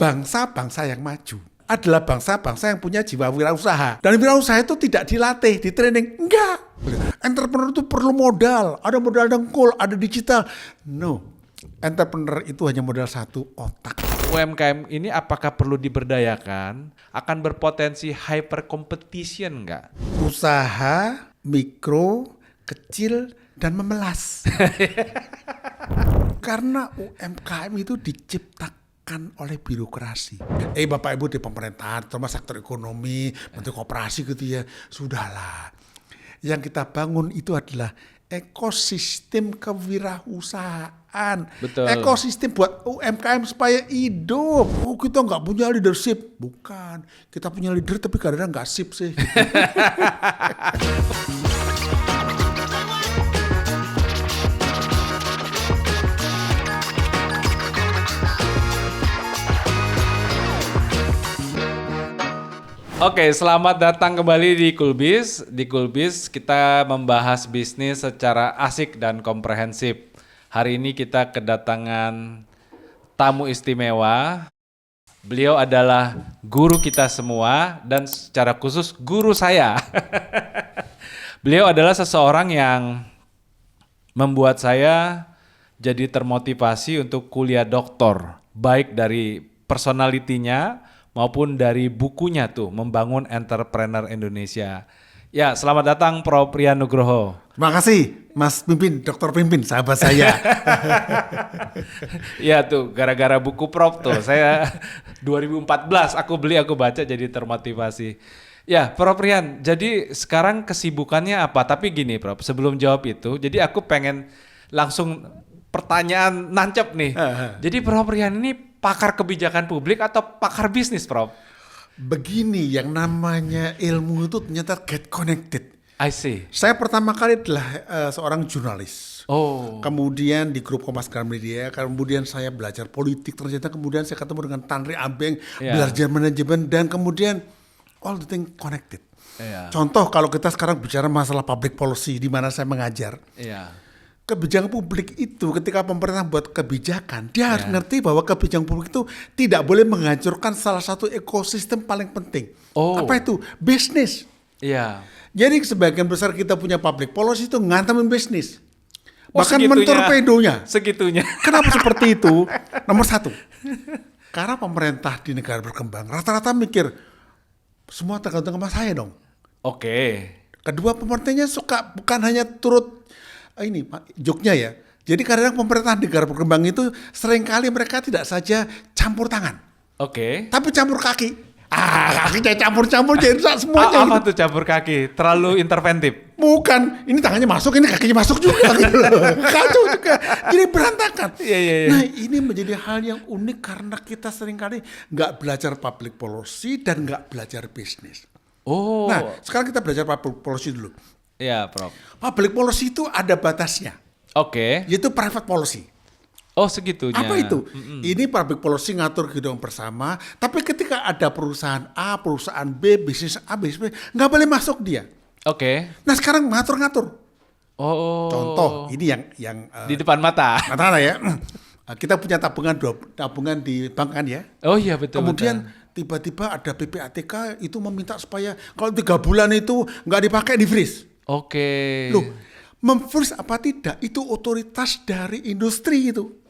bangsa-bangsa yang maju adalah bangsa-bangsa yang punya jiwa wirausaha. Dan wirausaha itu tidak dilatih, di training. Enggak. Entrepreneur itu perlu modal. Ada modal dengkul, ada digital. No. Entrepreneur itu hanya modal satu, otak. UMKM ini apakah perlu diberdayakan? Akan berpotensi hyper competition nggak? Usaha mikro, kecil, dan memelas. Karena UMKM itu diciptakan oleh birokrasi. Bapak Ibu di pemerintahan, terutama sektor ekonomi, menteri koperasi gitu ya, sudahlah. Yang kita bangun itu adalah ekosistem kewirausahaan. Betul. Ekosistem buat UMKM supaya hidup. Oh, kita nggak punya leadership. Bukan. Kita punya leader tapi kadang-kadang nggak sip sih. Oke, selamat datang kembali di Coolbiz. Di Coolbiz kita membahas bisnis secara asik dan komprehensif. Hari ini kita kedatangan tamu istimewa. Beliau adalah guru kita semua dan secara khusus guru saya. Beliau adalah seseorang yang membuat saya jadi termotivasi untuk kuliah doktor, baik dari personalitinya maupun dari bukunya tuh, Membangun Entrepreneur Indonesia. Ya, selamat datang Prof. Rian Nugroho. Terima kasih Mas Pimpin, Dr. Pimpin, sahabat saya. Ya tuh, gara-gara buku Prof tuh, saya 2014 aku baca jadi termotivasi. Ya, Prof. Rian, jadi sekarang kesibukannya apa? Tapi gini Prof, sebelum jawab itu, jadi aku pengen langsung pertanyaan nancep nih. Jadi Prof. Rian ini pakar kebijakan publik atau pakar bisnis, Prof? Begini, yang namanya ilmu itu ternyata get connected. I see. Saya pertama kali adalah seorang jurnalis. Oh. Kemudian di grup Kompas Gramedia, kemudian saya belajar politik, ternyata kemudian saya ketemu dengan Tanri Abeng, belajar manajemen, dan kemudian all the thing connected. Contoh kalau kita sekarang bicara masalah public policy di mana saya mengajar. Kebijakan publik itu ketika pemerintah buat kebijakan, dia harus ngerti bahwa kebijakan publik itu tidak boleh menghancurkan salah satu ekosistem paling penting. Apa itu? Bisnis. Jadi sebagian besar kita punya public policy itu ngantemin bisnis. Bahkan mentorpedonya. Segitunya. Kenapa seperti itu? Nomor satu, karena pemerintah di negara berkembang rata-rata mikir semua tergantung sama saya dong. Kedua, pemerintahnya suka bukan hanya turut ini joknya ya. Jadi kadang pemerintah negara berkembang itu seringkali mereka tidak saja campur tangan. Tapi campur kaki. Kakinya campur-campur jadi semuanya. Apa tuh campur kaki? Terlalu interventif? Bukan, ini tangannya masuk, ini kakinya masuk juga gitu loh. Kacau juga. Jadi berantakan. Nah, ini menjadi hal yang unik karena kita seringkali nggak belajar public policy dan nggak belajar bisnis. Nah, sekarang kita belajar public policy dulu. Iya, Prof. Public policy itu ada batasnya. Yaitu private policy. Segitunya. Apa itu? Ini public policy ngatur kehidupan bersama, tapi ketika ada perusahaan A, perusahaan B, bisnis A, bisnis B, nggak boleh masuk dia. Nah, sekarang ngatur-ngatur. Contoh, ini yang di depan mata. Mata ya. Kita punya tabungan di bank kan ya. Iya, betul. Kemudian tiba-tiba ada PPATK itu meminta supaya kalau 3 bulan itu nggak dipakai di freeze. Loh, memfreeze apa tidak itu otoritas dari industri itu.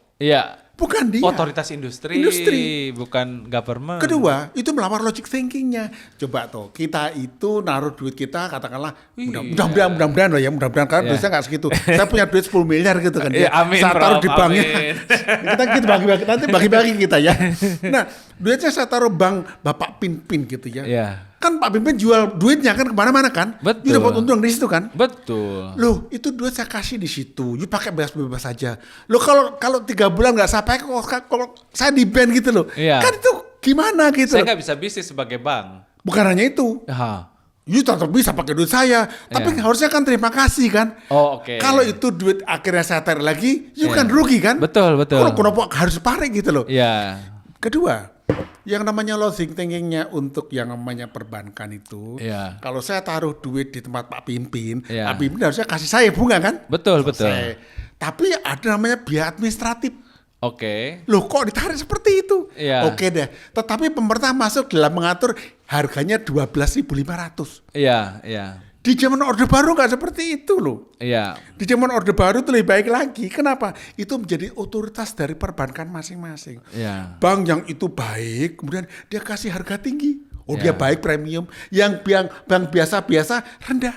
Bukan dia. Otoritas industri, bukan government. Kedua, itu melawan logic thinkingnya. Coba tuh, kita itu naruh duit kita katakanlah mudah-mudahan loh ya, mudah-mudahan kan biasanya nggak segitu. Saya punya duit 10 miliar gitu kan ya. Saya taruh di banknya. Kita bagi-bagi, nanti bagi-bagi kita ya. Nah, duitnya saya taruh bank Bapak Pimpin gitu ya. Kan Pak Pimpin jual duitnya kan kemana-mana kan. Dia dapat untung di situ kan. Loh, itu duit saya kasih di situ. You pakai bebas-bebas saja. Loh, kalau 3 bulan nggak saya pakai, kalau saya di ban gitu loh. Kan itu gimana gitu. Saya nggak bisa bisnis sebagai bank. Bukan hanya itu. You tetap bisa pakai duit saya, tapi harusnya kan terima kasih kan. Kalau itu duit akhirnya saya tarik lagi, you kan rugi kan. Betul. Kalau kenapa harus parik gitu loh. Kedua, yang namanya logic thinkingnya untuk yang namanya perbankan itu, kalau saya taruh duit di tempat Pak Pimpin, Pak Pimpin harusnya kasih saya bunga kan? Betul. Tapi ada namanya biaya administratif. Oke. Loh kok ditarik seperti itu? Iya. Oke deh. Tetapi pemerintah masuk dalam mengatur harganya 12.500. Iya, iya. Di zaman Orde Baru nggak seperti itu loh. Iya. Di zaman Orde Baru itu lebih baik lagi. Kenapa? Itu menjadi otoritas dari perbankan masing-masing. Iya. Bank yang itu baik, kemudian dia kasih harga tinggi. Oh Iya. dia baik premium. Yang bank biasa-biasa rendah.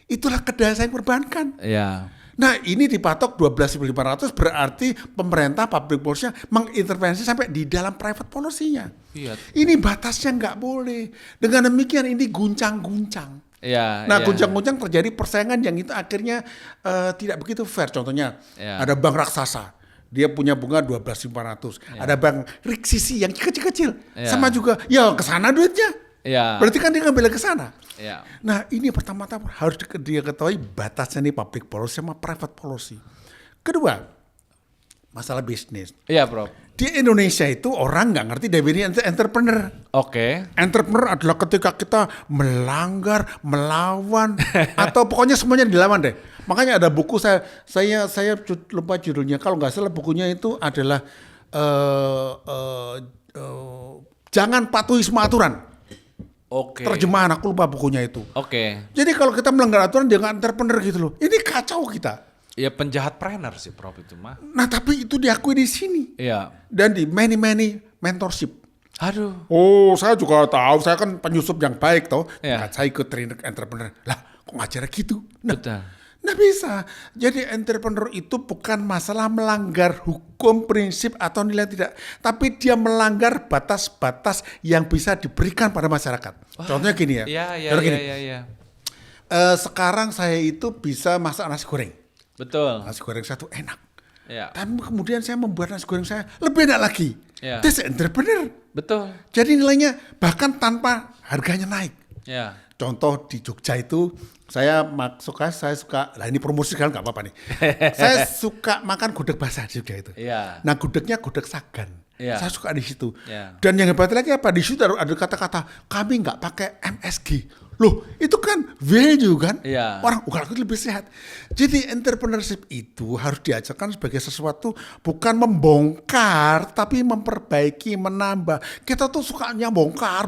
Itulah kedaya saing perbankan. Iya. Nah ini dipatok 12.500 berarti pemerintah public policy mengintervensi sampai di dalam private policy-nya. Iya. Ini batasnya nggak boleh. Dengan demikian ini guncang-guncang. Iya. Nah iya. guncang-guncang terjadi persaingan yang itu akhirnya tidak begitu fair. Contohnya ada bank raksasa. Dia punya bunga 12.500. Ada bank Riksisi yang kecil-kecil. Sama juga ya kesana duitnya. Iya. Berarti kan dia ngambil ke sana. Iya. Nah ini pertama-tama harus dia ketahui batasnya nih public policy sama private policy. Kedua, masalah bisnis. Iya, Prof. Di Indonesia itu orang nggak ngerti definisi entrepreneur. Oke. Entrepreneur adalah ketika kita melanggar, melawan, atau pokoknya semuanya dilawan deh. Makanya ada buku saya lupa judulnya. Kalau nggak salah bukunya itu adalah jangan patuhi semua aturan. Oke. Terjemahan aku lupa bukunya itu. Oke. Jadi kalau kita melanggar aturan dia nggak entrepreneur gitu loh. Ini kacau kita. Ya penjahat trainer sih, Prof, itu mah. Nah tapi itu diakui di sini Iya. dan di many mentorship. Aduh. Oh saya juga tahu, saya kan penyusup yang baik toh. Iya. Saya ikut trainer entrepreneur. Lah kok ngajarnya gitu? Nah, Betul. Nah bisa. Jadi entrepreneur itu bukan masalah melanggar hukum, prinsip atau nilai tidak. Tapi dia melanggar batas-batas yang bisa diberikan pada masyarakat. Contohnya gini ya. Iya. Contoh gini. Iya. Sekarang saya itu bisa masak nasi goreng. Betul. Nasi goreng satu enak. Iya. Dan kemudian saya membuat nasi goreng saya lebih enak lagi. Iya. That's entrepreneur. Betul. Jadi nilainya bahkan tanpa harganya naik. Iya. Contoh di Jogja itu saya suka, lah ini promosi kan nggak apa-apa nih. Saya suka makan gudeg basah di Jogja itu. Iya. Nah gudegnya gudeg Sagan. Iya. Saya suka di situ. Iya. Dan yang hebat lagi apa? Di situ ada kata-kata kami nggak pakai MSG. Loh itu kan value kan? Iya. Orang itu lebih sehat. Jadi entrepreneurship itu harus diajarkan sebagai sesuatu bukan membongkar tapi memperbaiki, menambah. Kita tuh sukanya bongkar.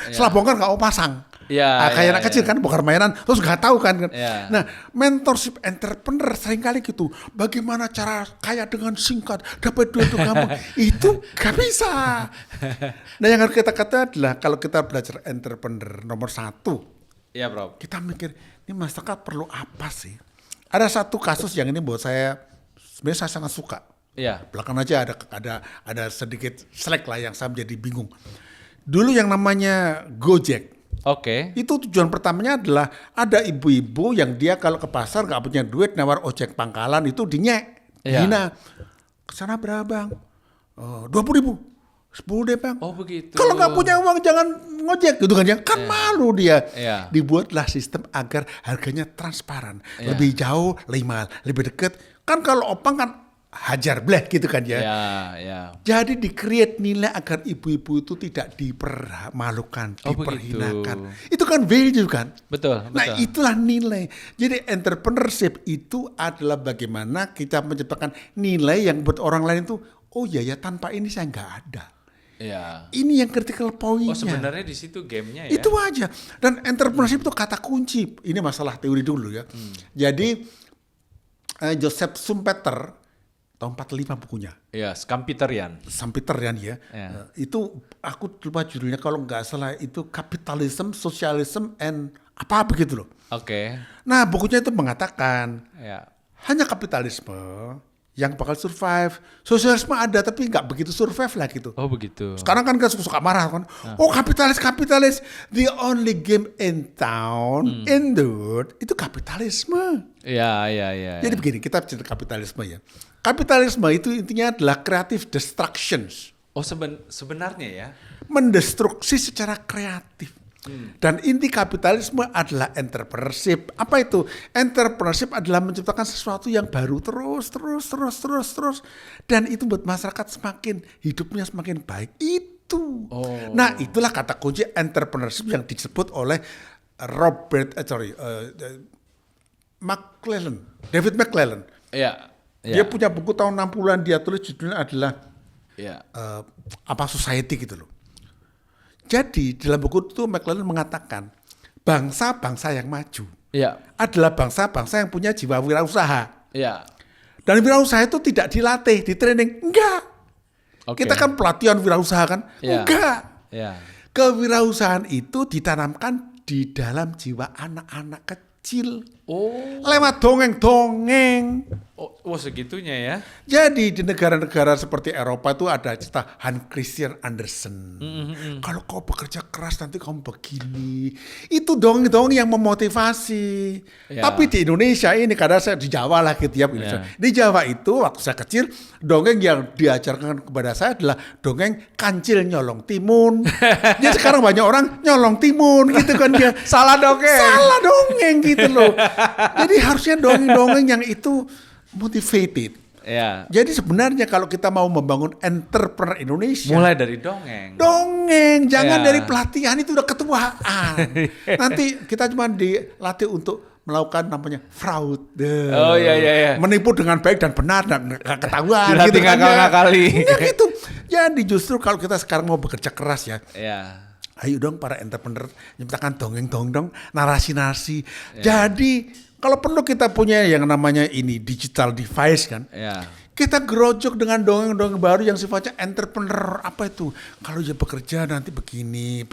Setelah bongkar nggak mau pasang. Iya, Kayak anak kecil kan bongkar mainan terus nggak tahu kan. Iya. Nah mentorship entrepreneur seringkali gitu. Bagaimana cara kaya dengan singkat dapat duit itu gampang. Itu gak bisa. Nah yang harus kita kata adalah kalau kita belajar entrepreneur nomor 1, Iya, Prof. kita mikir ini masyarakat perlu apa sih? Ada satu kasus yang ini buat saya sebenarnya saya sangat suka. Iya. Belakang aja ada sedikit slack lah yang saya menjadi bingung. Dulu yang namanya Gojek. Oke. Itu tujuan pertamanya adalah ada ibu-ibu yang dia kalau ke pasar nggak punya duit nawar ojek pangkalan itu dinyek, Iya. dihina. Kesana berapa bang? 20.000, 10 deh bang. Oh begitu. Kalau nggak punya uang jangan ngojek gitu kan ya. Kan malu dia. Iya. Dibuatlah sistem agar harganya transparan, Iya. lebih jauh, lebih dekat. Kan kalau opang kan hajar bleh gitu kan ya. Iya. Jadi di-create nilai agar ibu-ibu itu tidak dipermalukan, Oh, diperhinakan. begitu. Itu kan value kan? Betul. Nah itulah nilai. Jadi entrepreneurship itu adalah bagaimana kita menciptakan nilai yang buat orang lain itu, oh ya tanpa ini saya nggak ada. Iya. Ini yang critical point-nya. Oh sebenarnya di situ gamenya ya. Itu aja. Dan entrepreneurship itu kata kunci. Ini masalah teori dulu ya. Jadi Joseph Schumpeter tahun 45 bukunya. Iya, Schumpeterian. Schumpeterian ya. Ya. Itu aku lupa judulnya kalau nggak salah itu Capitalism, Socialism and apa begitu loh. Oke. Nah bukunya itu mengatakan Ya. hanya kapitalisme yang bakal survive. Sosialisme ada tapi nggak begitu survive lah gitu. Oh begitu. Sekarang kan suka marah kan. Oh kapitalis, the only game in town, in the world, itu kapitalisme. Iya. Jadi begini, kita cerita kapitalisme ya. Kapitalisme itu intinya adalah creative destructions. Oh sebenarnya ya. Mendestruksi secara kreatif. Dan inti kapitalisme adalah entrepreneurship. Apa itu? Entrepreneurship adalah menciptakan sesuatu yang baru terus. Dan itu buat masyarakat hidupnya semakin baik. Itu. Oh. Nah itulah kata kunci entrepreneurship yang disebut oleh David McClellan. Iya. Dia punya buku tahun 60-an, dia tulis judulnya adalah Society gitu loh. Jadi dalam buku itu McLaren mengatakan bangsa-bangsa yang maju adalah bangsa-bangsa yang punya jiwa wirausaha. Dan wirausaha itu tidak dilatih, di training, enggak. Kita kan pelatihan wirausaha kan, enggak. Kewirausahaan itu ditanamkan di dalam jiwa anak-anak kecil. Lewat dongeng-dongeng. Segitunya ya. Jadi di negara-negara seperti Eropa itu ada cerita Hans Christian Andersen. Kalau kau bekerja keras nanti kamu begini. Itu dongeng-dongeng yang memotivasi. Tapi di Indonesia ini, karena saya di Jawa lah gitu ya. Di Jawa itu waktu saya kecil, dongeng yang diajarkan kepada saya adalah dongeng kancil nyolong timun. Jadi sekarang banyak orang nyolong timun gitu kan dia. Salah dongeng Gitu loh. Jadi harusnya dongeng-dongeng yang itu motivated. Jadi sebenarnya kalau kita mau membangun entrepreneur Indonesia, mulai dari dongeng. Jangan dari pelatihan, itu udah ketuaan. Nanti kita cuma dilatih untuk melakukan namanya fraud. Menipu dengan baik dan benar dan gak ketahuan. Dilatih ngakal-ngakali. Gitu. Jadi justru kalau kita sekarang mau bekerja keras ya. Ayo dong para entrepreneur nyiptakan dongeng-dongeng, narasi-narasi. Jadi kalau perlu kita punya yang namanya ini digital device kan. Kita gerojok dengan dongeng-dongeng baru yang sifatnya entrepreneur. Apa itu? Kalau dia bekerja nanti begini,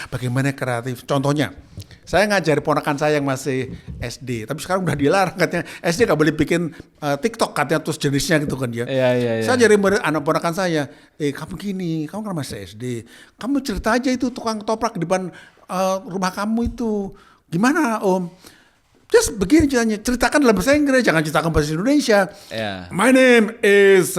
bagaimana kreatif. Contohnya, saya ngajari ponakan saya yang masih SD, tapi sekarang udah dilarang katanya. SD gak boleh bikin TikTok katanya, terus jenisnya gitu kan dia. Saya ajari anak ponakan saya, kamu gini, kamu kan masih SD, kamu cerita aja itu tukang toprak di depan rumah kamu itu. Gimana Om? Just begini ceritanya, ceritakan dalam bahasa Inggris, jangan ceritakan bahasa Indonesia. My name is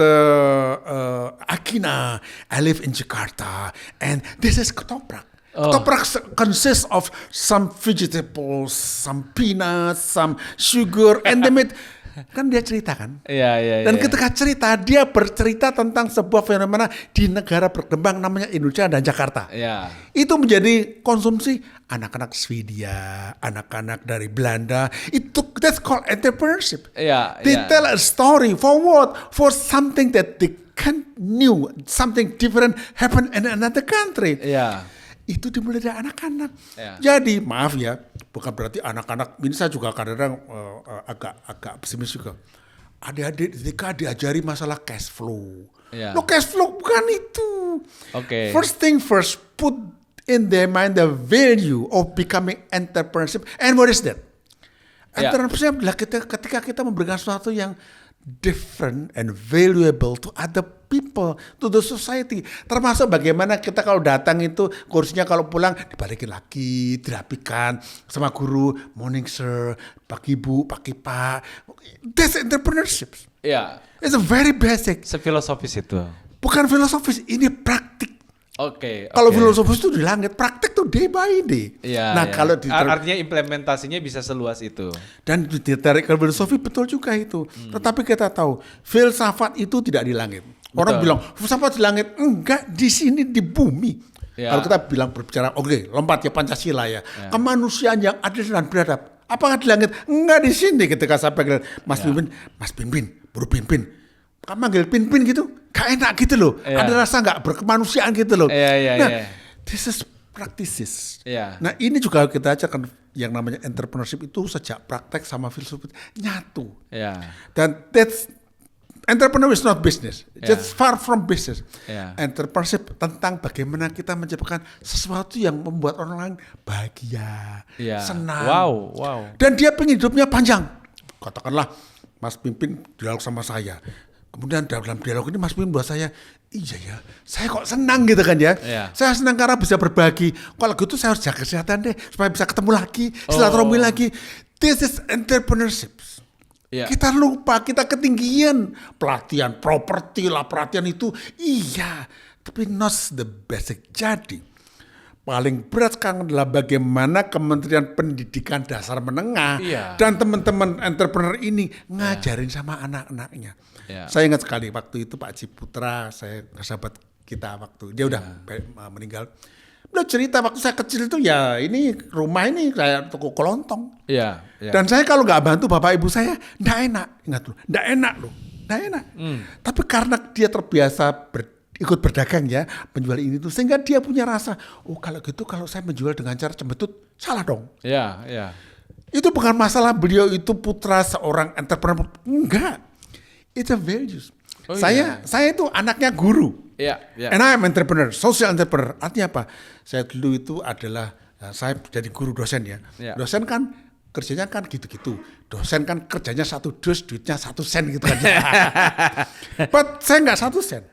Akina. I live in Jakarta, and this is ketoprak. Ketoprak consists of some vegetables, some peanuts, some sugar, and then kan dia cerita kan. Dan ketika cerita, dia bercerita tentang sebuah fenomena di negara berkembang namanya Indonesia dan Jakarta. Itu menjadi konsumsi anak-anak Swedia, anak-anak dari Belanda. That's called entrepreneurship. They tell a story for what? For something that they can't knew, something different happen in another country. Itu dimulai dari anak-anak. Jadi maaf ya, bukan berarti anak-anak, ini saya juga kadang-kadang agak pesimis juga. Adik-adik ketika diajari masalah cash flow. Lo cash flow bukan itu. First thing first, put in their mind the value of becoming entrepreneurship. And what is that? Entrepreneurship adalah ketika kita memberikan sesuatu yang different and valuable to other people, to the society. Termasuk bagaimana kita kalau datang itu kursinya kalau pulang dibalikin lagi, dirapikan sama guru, morning sir, pagi bu, pagi pak. That's entrepreneurship. It's a very basic. Filosofis itu. Bukan filosofis, ini praktik. Kalau filosofis itu di langit, praktek tuh day by day. Kalau artinya implementasinya bisa seluas itu. Dan ditarik ke filosofi betul juga itu. Tetapi kita tahu filsafat itu tidak di langit. Orang bilang filsafat di langit, enggak, di sini di bumi. Kalau kita bilang berbicara, lompat ya Pancasila ya. Kemanusiaan yang adil dan beradab. Apakah di langit? Enggak, di sini. Ketika saya panggil Mas Pimpin, Bro Pimpin. Kamu manggil Pimpin gitu, gak enak gitu loh. Ada rasa gak berkemanusiaan gitu loh. This is practices. Nah ini juga kita ajarkan yang namanya entrepreneurship itu sejak praktek sama filsafat nyatu. Dan that's entrepreneur is not business. Just far from business. Entrepreneurship tentang bagaimana kita menciptakan sesuatu yang membuat orang lain bahagia, senang. Dan dia pengen hidupnya panjang. Katakanlah Mas Pimpin dialog sama saya. Kemudian dalam dialog ini Mas Pimpin buat saya, iya ya, saya kok senang gitu kan ya. Saya senang karena bisa berbagi. Kalau gitu saya harus jaga kesehatan deh, supaya bisa ketemu lagi, silaturahmi lagi. This is entrepreneurship. Kita lupa, kita ketinggian. Pelatihan properti lah, pelatihan itu, iya. Tapi not the basic. Jadi, paling berat sekarang adalah bagaimana Kementerian Pendidikan Dasar Menengah dan teman-teman entrepreneur ini ngajarin sama anak-anaknya. Saya ingat sekali waktu itu Pak Ciputra, saya sahabat kita waktu dia udah meninggal. Beliau cerita waktu saya kecil itu ya ini rumah ini kayak toko kelontong. Dan saya kalau nggak bantu bapak ibu saya, nggak enak, ingat loh, nggak enak loh. Nah enak. Tapi karena dia terbiasa ikut berdagang ya, menjual ini tuh, sehingga dia punya rasa, oh kalau gitu kalau saya menjual dengan cara cembetut, salah dong. Ya, ya. Itu bukan masalah beliau itu putra seorang entrepreneur, enggak. It's a values. Oh, saya itu anaknya guru. Ya, ya. And I'm entrepreneur, social entrepreneur. Artinya apa? Saya dulu itu adalah, saya jadi guru dosen ya. Ya. Dosen kan kerjanya kan gitu-gitu. Dosen kan kerjanya 1 dus, duitnya 1 sen gitu kan. But saya nggak 1 sen.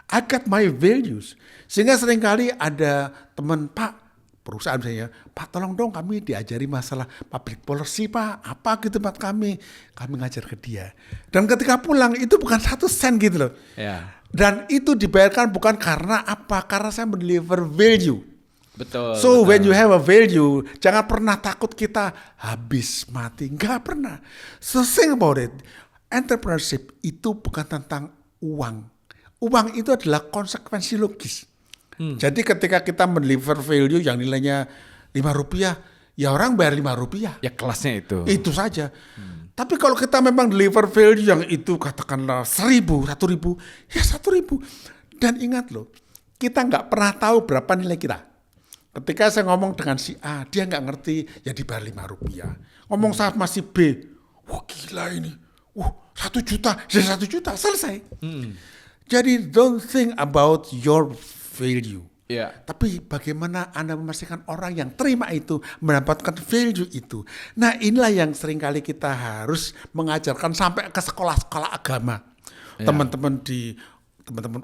I got my values. Sehingga seringkali ada teman, Pak, perusahaan misalnya, Pak tolong dong kami diajari masalah public policy Pak, apa gitu Pak kami ngajar ke dia. Dan ketika pulang itu bukan 1 sen gitu loh. Ya. Dan itu dibayarkan bukan karena apa, karena saya mendeliver value. Betul. So betul. when you have a value, jangan pernah takut kita habis mati, nggak pernah. So think about it, entrepreneurship itu bukan tentang uang. Uang itu adalah konsekuensi logis. Jadi ketika kita mendeliver value yang nilainya Rp5, ya orang bayar Rp5. Ya kelasnya itu. Itu saja. Tapi kalau kita memang deliver value yang itu katakanlah 1.000, ya 1.000. Dan ingat loh, kita nggak pernah tahu berapa nilai kita. Ketika saya ngomong dengan si A, dia nggak ngerti, ya dibayar Rp5. Ngomong sama si B, wah gila ini, 1 juta, jadi 1 juta, selesai. Jadi don't think about your value. Ya. Tapi bagaimana Anda memastikan orang yang terima itu mendapatkan value itu. Nah inilah yang seringkali kita harus mengajarkan sampai ke sekolah-sekolah agama. Ya. Teman-teman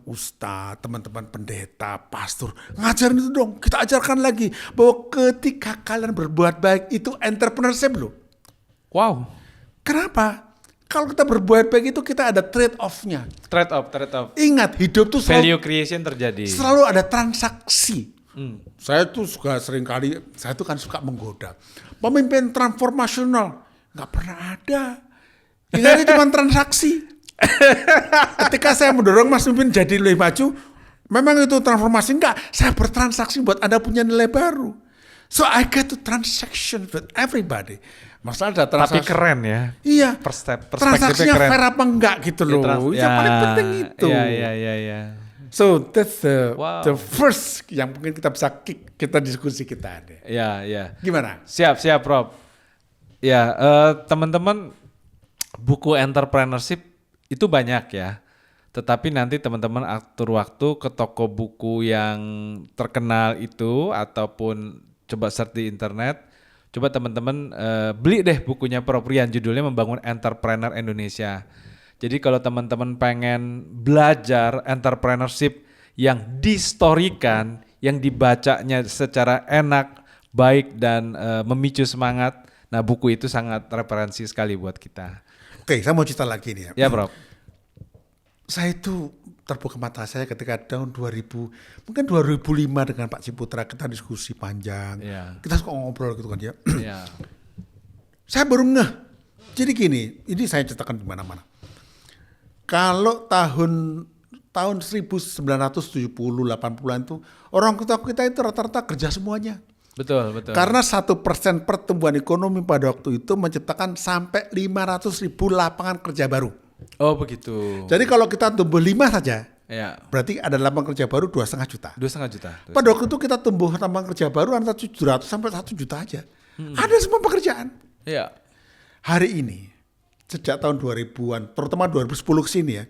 ustadz, teman-teman pendeta, pastor, ngajarin itu dong. Kita ajarkan lagi bahwa ketika kalian berbuat baik itu entrepreneurship loh. Wow. Kenapa? Kalau kita berbuat baik itu kita ada trade off-nya. Trade off. Ingat hidup tuh Value creation terjadi. selalu ada transaksi. Saya tuh saya tuh kan suka menggoda. Pemimpin transformasional nggak pernah ada. Ini cuma transaksi. Ketika saya mendorong Mas Mimpin jadi lebih maju, memang itu transformasi enggak. Saya bertransaksi buat Anda punya nilai baru. So I get to transaction with everybody. Masalah ada transaksi. Tapi keren ya. Iya. Perspektifnya Transaksinya keren. fair apa enggak gitu loh. Yang paling penting itu. Iya. So that's Wow. the first yang mungkin kita bisa kita diskusi kita ada. Iya. Gimana? Siap, Prof. Ya, teman-teman, buku entrepreneurship itu banyak ya. Tetapi nanti teman-teman atur waktu ke toko buku yang terkenal itu ataupun coba search di internet. Coba teman-teman beli deh bukunya Prof Rian, judulnya Membangun Entrepreneur Indonesia. Jadi kalau teman-teman pengen belajar entrepreneurship yang distorikan, yang dibacanya secara enak, baik dan memicu semangat, nah buku itu sangat referensi sekali buat kita. Oke, saya mau cerita lagi nih ya. Ya, Prof. Saya itu terbuka mata saya ketika tahun 2005 dengan Pak Ciputra kita diskusi panjang. Ya. Kita suka ngobrol gitu kan ya. Ya. Saya baru ngeh. Jadi gini, ini saya ceritakan di mana-mana. Kalau tahun 1970-80-an itu orang kita itu rata-rata kerja semuanya. Betul. Karena 1% pertumbuhan ekonomi pada waktu itu menciptakan sampai 500.000 lapangan kerja baru. Oh begitu. Jadi kalau kita tumbuh 5 saja, Ya. berarti ada lapangan kerja baru 2,5 juta. 2,5 juta. Pada waktu itu kita tumbuh lapangan kerja baru antara 700 sampai 1 juta aja. Ada semua pekerjaan. Iya. Hari ini, sejak tahun 2000-an, terutama 2010 ke sini ya,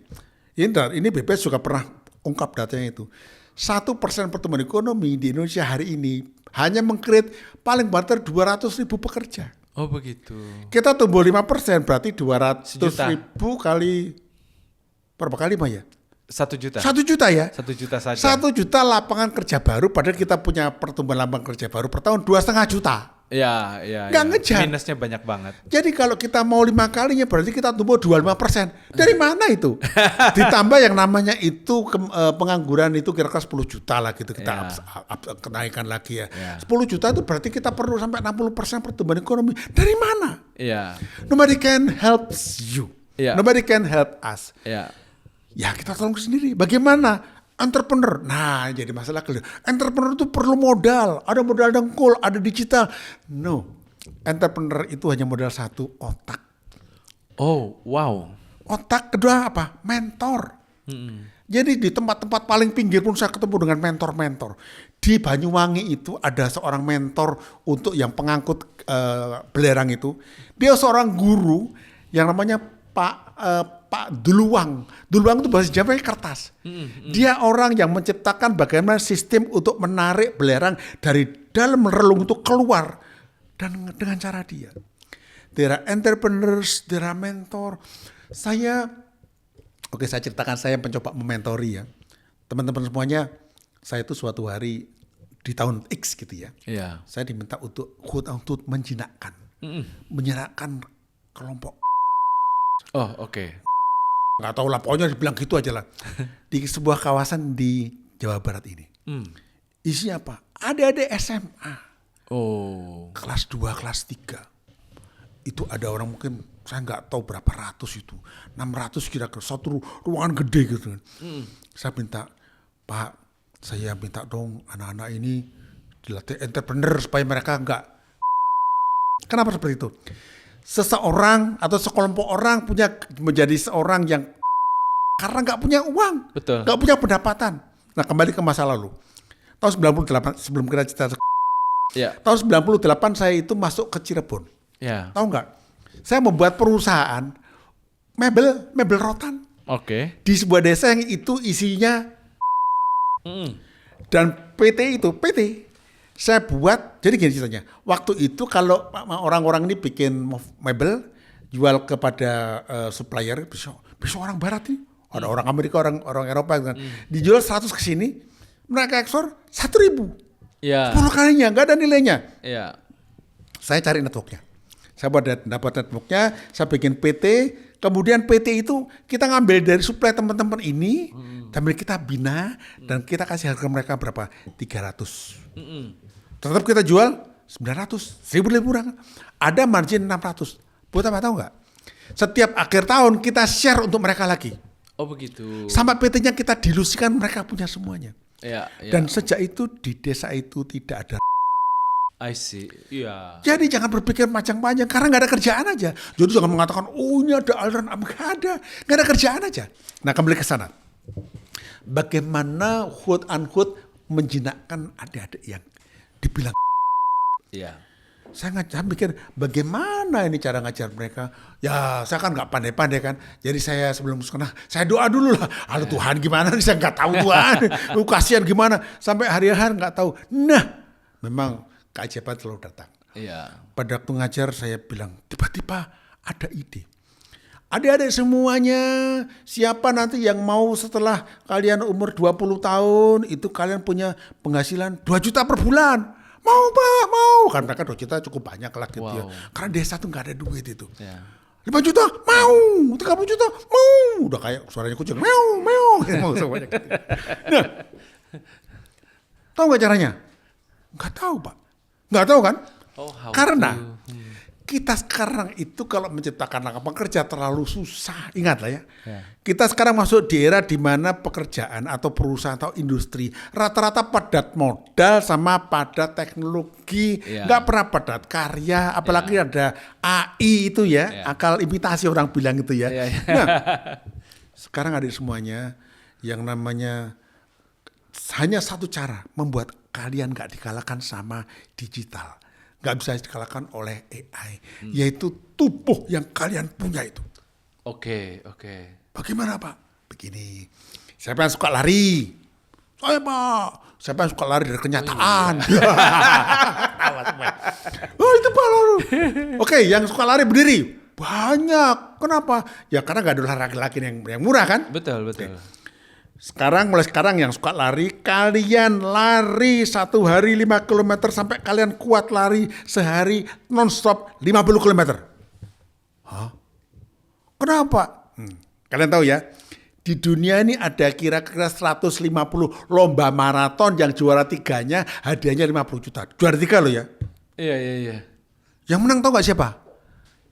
ini BPS juga pernah ungkap datanya itu. 1% pertumbuhan ekonomi di Indonesia hari ini hanya meng-create paling banter 200.000 pekerja. Oh begitu. Kita tumbuh 5%, berarti 200.000 kali, berapa kali Pak ya? 1 juta. 1 juta ya? 1 juta saja. 1 juta lapangan kerja baru, padahal kita punya pertumbuhan lapangan kerja baru per tahun 2,5 juta. Iya. Nggak ngejar. Minusnya banyak banget. Jadi kalau kita mau 5 kalinya berarti kita tumbuh 25%. Dari mana itu? Ditambah yang namanya itu pengangguran itu kira-kira 10 juta lah gitu kita kenaikan lagi ya. 10 juta itu berarti kita perlu sampai 60% pertumbuhan ekonomi. Dari mana? Iya. Nobody can help you. Iya. Nobody can help us. Iya. Ya kita tolong sendiri. Bagaimana? Entrepreneur. Nah, jadi masalah kecil. Entrepreneur itu perlu modal. Ada modal dengkul, ada digital. No. Entrepreneur itu hanya modal 1, otak. Oh, wow. Otak kedua apa? Mentor. Jadi di tempat-tempat paling pinggir pun saya ketemu dengan mentor-mentor. Di Banyuwangi itu ada seorang mentor untuk yang pengangkut belerang itu. Dia seorang guru yang namanya Pak Duluwang. Duluwang itu bahasa Jawa kertas. Dia orang yang menciptakan bagaimana sistem untuk menarik belerang dari dalam relung itu keluar. Dan dengan cara dia. There are entrepreneurs, there are mentor. Saya ceritakan saya mencoba mementori ya. Teman-teman semuanya, saya itu suatu hari di tahun X gitu ya. Iya. Saya diminta untuk menjinakkan. Menjinakkan kelompok. Oh, oke. Nggak tahu lah, pokoknya dibilang gitu aja lah. Di sebuah kawasan di Jawa Barat ini. Isinya apa? Adik-adik SMA. Oh. Kelas 2, kelas 3. Itu ada orang mungkin saya nggak tahu berapa ratus itu, 600 kira-kira, satu ruangan gede gitu kan. Saya minta, Pak, saya minta dong anak-anak ini dilatih entrepreneur supaya mereka nggak. Kenapa seperti itu? Seseorang atau sekelompok orang punya menjadi seorang yang karena nggak punya uang, Betul. nggak punya pendapatan. Nah kembali ke masa lalu, tahun 98 sebelum kita cerita. Ya. Tahun 98 saya itu masuk ke Cirebon. Ya. Tahu nggak? Saya membuat perusahaan mebel rotan Oke. di sebuah desa yang itu isinya dan PT saya buat. Jadi gini ceritanya. Waktu itu kalau orang-orang ini bikin mebel jual kepada supplier, bisa orang Barat nih, ada orang Amerika, orang Eropa kan, dijual 100 ke sini, mereka ekspor 1.000, Ya. 10 kalinya, nggak ada nilainya. Ya. Saya cari networknya. Saya dapat networknya, saya bikin PT, kemudian PT itu kita ngambil dari suplai teman-teman ini, sambil kita bina, dan kita kasih harga mereka berapa? 300. Tetap kita jual 900, 1.000 lebih murah. Ada margin 600. Buat apa tahu nggak? Setiap akhir tahun kita share untuk mereka lagi. Oh begitu. Sampai PT-nya kita dilusikan, mereka punya semuanya. Ya. Dan sejak itu di desa itu tidak ada. I see. Iya. Jadi jangan berpikir panjang-panjang karena nggak ada kerjaan aja. Jadi jangan mengatakan, oh ini ada aliran, nggak ada kerjaan aja. Nah kembali ke sana. Bagaimana quote unquote menjinakkan adik-adik yang dibilang. Iya. Saya mikir bagaimana ini cara ngajar mereka. Ya saya kan nggak pandai-pandai kan. Jadi saya sebelum sekolah saya doa dulu lah. Aduh Tuhan gimana nih, saya nggak tahu Tuhan. Lu kasihan gimana. Sampai hari-hari nggak tahu. Nah memang keajaiban selalu datang. Iya. Pada waktu ngajar saya bilang, tiba-tiba ada ide. Adik-adik semuanya, siapa nanti yang mau setelah kalian umur 20 tahun, itu kalian punya penghasilan 2 juta per bulan. Mau Pak, mau. Kan mereka 2 juta cukup banyak lah gitu ya. Karena desa tuh gak ada duit itu. Ya. 5 juta, mau. 30 juta, mau. Udah kayak suaranya kucing, meow, meow. Mau semuanya gitu. Nah, tahu gak caranya? Gak tahu Pak. Nggak tahu kan? Karena kita sekarang itu kalau menciptakan lapangan kerja terlalu susah. Ingat lah ya. Kita sekarang masuk di era di mana pekerjaan atau perusahaan atau industri rata-rata padat modal sama padat teknologi. Nggak pernah padat karya. Apalagi ada AI itu ya. Akal imitasi orang bilang itu ya. Nah, sekarang ada semuanya yang namanya hanya satu cara membuat kalian gak dikalahkan sama digital. Gak bisa dikalahkan oleh AI. Yaitu tubuh yang kalian punya itu. Oke. Bagaimana Pak? Begini. Siapa yang suka lari? Saya Pak. Siapa yang suka lari dari kenyataan? Oh itu Pak lalu. Oke, yang suka lari berdiri. Banyak. Kenapa? Ya karena gak ada laki-laki yang murah kan? Betul. Okay. Mulai sekarang yang suka lari, kalian lari 1 hari 5 km sampai kalian kuat lari sehari non-stop 50 km. Hah? Kenapa? Kalian tahu ya, di dunia ini ada kira-kira 150 lomba maraton yang juara 3-nya hadiahnya 50 juta. Juara 3 loh ya. Iya. Yang menang tahu gak siapa?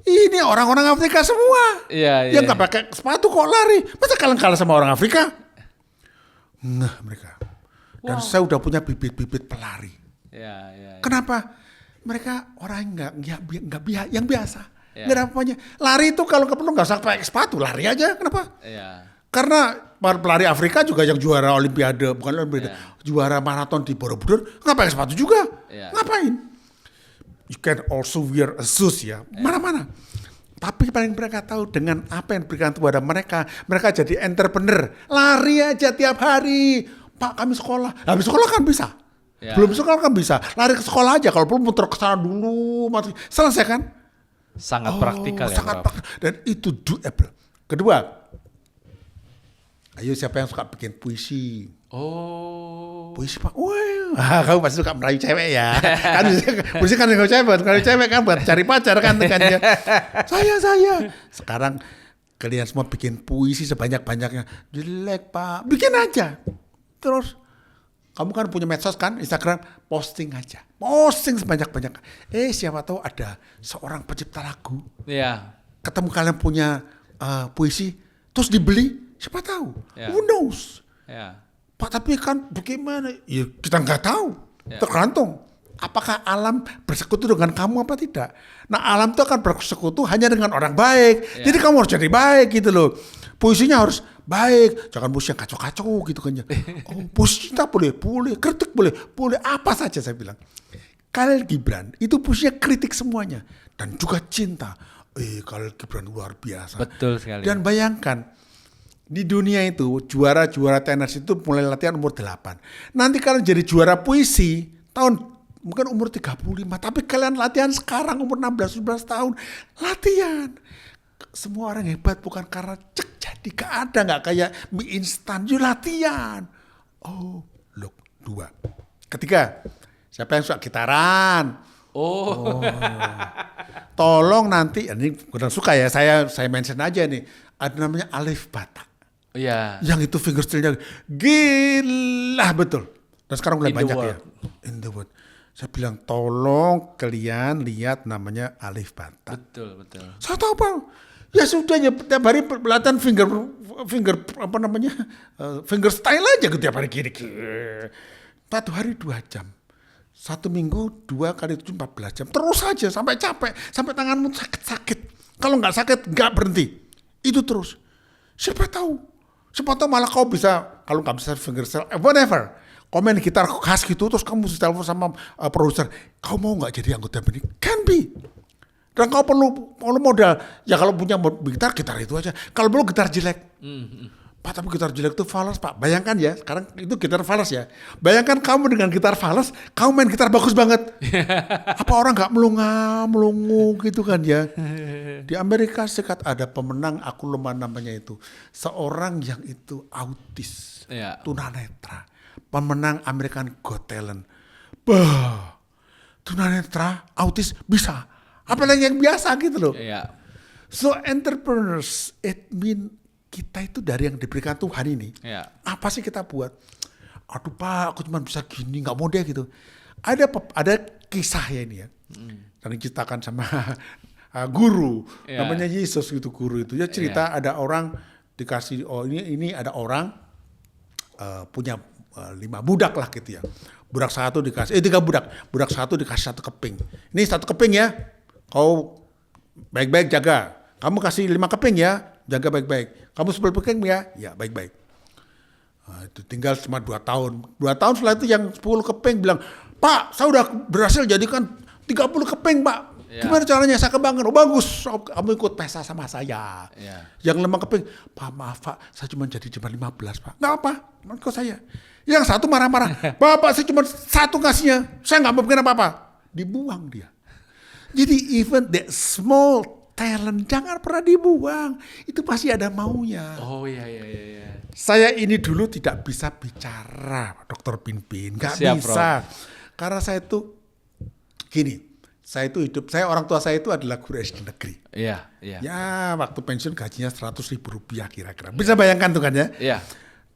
Ini orang-orang Afrika semua. Iya. Yang gak pakai sepatu kok lari. Masa kalian kalah sama orang Afrika? Nah mereka. Dan saya udah punya bibit-bibit pelari. Ya. Kenapa? Mereka orang yang biasa. nggak ada apa-apanya. Lari itu kalau perlu nggak usah pakai sepatu, lari aja. Kenapa? Karena pelari Afrika juga yang juara Olimpiade, bukan Olimpiade, juara maraton di Borobudur, nggak pakai sepatu juga. Ngapain? You can also wear a shoes ya, mana-mana. Tapi paling mereka tahu dengan apa yang diberikan kepada mereka jadi entrepreneur. Lari aja tiap hari. Pak, kami sekolah. Habis sekolah kan bisa. Belum sekolah kan bisa. Lari ke sekolah aja. Kalau perlu muter ke sana dulu. Selesai kan? Sangat praktikal ya, sangat praktikal. Dan itu doable. Kedua, ayo siapa yang suka bikin puisi? Puisi Pak. Wah, kamu pasti suka merayu cewek ya. Kan puisi kan nggak cewek kan buat cari pacar kan ya. Saya. Sekarang kalian semua bikin puisi sebanyak-banyaknya. Jelek Pak. Bikin aja. Terus kamu kan punya medsos kan, Instagram, posting aja. Posting sebanyak-banyaknya. Siapa tahu ada seorang pencipta lagu. Ketemu kalian punya puisi, terus dibeli, siapa tahu. Who knows? Pak, tapi kan bagaimana? Ya kita nggak tahu. Tergantung. Apakah alam bersekutu dengan kamu apa tidak? Nah, alam itu akan bersekutu hanya dengan orang baik. Jadi kamu harus jadi baik gitu loh. Puisinya harus baik. Jangan puisi yang kacau-kacau gitu kan. Puisi cinta boleh. Kritik boleh. Apa saja saya bilang. Khalil Gibran itu puisinya kritik semuanya. Dan juga cinta. Khalil Gibran luar biasa. Betul sekali. Dan bayangkan. Di dunia itu juara-juara tenis itu mulai latihan umur 8. Nanti kalian jadi juara puisi tahun mungkin umur 35. Tapi kalian latihan sekarang umur 16-17 tahun. Latihan. Semua orang hebat bukan karena jadi gak ada. Gak kayak mie instan. You latihan. Look. 2. Ketiga. Siapa yang suka gitaran? Tolong nanti. Ini kurang suka ya. Saya mention aja nih. Ada namanya Alif Ba Ta. Yang itu fingerstyle-nya gila betul. Dan sekarang mulai banyak ya. In the world. Saya bilang tolong kalian lihat namanya Alif Ba Ta. Betul. Saya tahu Pak. Ya sudah ya tiap hari latihan finger apa namanya? Fingerstyle aja tiap hari gini. 1 hari 2 jam. 1 minggu 2 kali 7 14 jam. Terus aja sampai capek, sampai tanganmu sakit. Kalau nggak sakit nggak berhenti. Itu terus. Siapa tahu malah kau bisa, kalau nggak bisa fingerstyle, whatever, komen gitar khas gitu, terus kamu telepon sama produser, kau mau nggak jadi anggota band? Can be. Dan kau perlu modal, ya kalau punya gitar itu aja. Kalau perlu gitar jelek, Pak, tapi gitar jelek itu fals Pak. Bayangkan ya, sekarang itu gitar fals ya. Bayangkan kamu dengan gitar fals, kamu main gitar bagus banget. Apa orang nggak melungu gitu kan ya? Di Amerika Serikat ada pemenang, aku lupa namanya itu. Seorang yang itu autis, tunanetra. Pemenang American Got Talent. Tunanetra, autis bisa. Apalagi yang biasa gitu loh. So entrepreneurs, it mean kita itu dari yang diberikan Tuhan ini. Apa sih kita buat? Aduh Pak, aku cuma bisa gini, nggak mau deh gitu. Ada kisah ya ini ya. Dan diciptakan sama guru, namanya Yesus gitu guru itu. Dia cerita ada orang dikasih, ini ada orang punya 5 budak lah gitu ya. Budak 1 dikasih, 3 budak. Budak 1 dikasih 1 keping. Ini 1 keping ya, kau baik-baik jaga. Kamu kasih 5 keping ya, jaga baik-baik. Kamu 10 keping ya baik-baik. Nah, itu tinggal cuma 2 tahun. 2 tahun setelah itu yang 10 keping bilang, Pak, saya udah berhasil jadikan 30 keping Pak. Gimana caranya saya kembangkan? Bagus, kamu ikut pesta sama saya. Yang 5 keping, Pak maaf Pak, saya cuma 15 Pak. Nggak apa, ikut saya. Yang 1 marah-marah, Bapak saya cuma 1 kasihnya, saya nggak mau bikin apa-apa. Dibuang dia. Jadi even that small talent jangan pernah dibuang. Itu pasti ada maunya. Saya ini dulu tidak bisa bicara, Dr. Pinpin, nggak bisa. Karena saya itu gini. Saya orang tua saya itu adalah guru SD negeri. Ya, waktu pensiun gajinya 100.000 rupiah kira-kira. Bisa bayangkan tuh kan ya?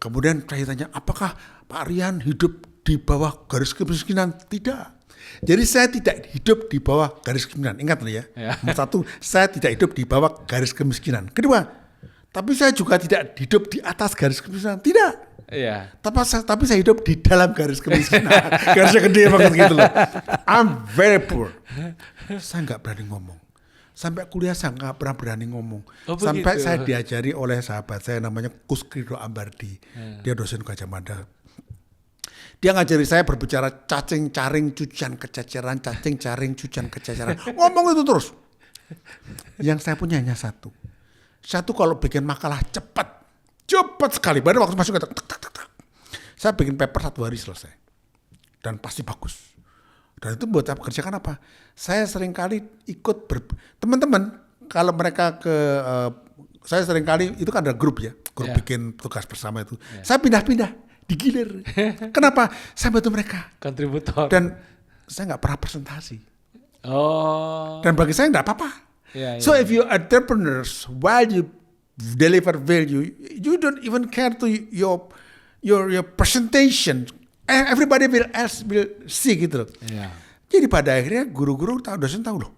Kemudian saya tanya, apakah Pak Rian hidup di bawah garis kemiskinan? Tidak. Jadi saya tidak hidup di bawah garis kemiskinan. Ingat nih ya. Nomor 1, saya tidak hidup di bawah garis kemiskinan. Kedua, tapi saya juga tidak hidup di atas garis kemiskinan. Tidak. Tapi saya hidup di dalam garis kemiskinan. Garisnya gede banget gitu loh. I'm very poor. Saya nggak berani ngomong. Sampai kuliah saya nggak pernah berani ngomong. Oh, Sampai begitu. saya diajari oleh sahabat saya namanya Kuskrido Ambardi. Dia dosen Gajah Mada. Dia ngajari saya berbicara cacing, caring, cucian, kececeran, cacing, caring, cucian, kececeran. Ngomong itu terus. Yang saya punya hanya satu. Satu kalau bikin makalah cepat sekali. Baru waktu masuk tek, tek, tek, tek. Saya bikin paper 1 hari selesai. Dan pasti bagus. Dan itu buat saya kerjakan apa? Saya seringkali ikut teman-teman kalau mereka saya seringkali itu kan ada grup ya, grup bikin tugas bersama itu. Saya pindah-pindah, digilir. Kenapa? Saya bantu mereka. Kontributor. Dan saya nggak pernah presentasi. Oh. Dan bagi saya nggak apa-apa. So if you entrepreneurs, while you deliver value, you don't even care to your presentation. Everybody will see gitu loh. Yeah. Jadi pada akhirnya guru-guru dosen tahu loh.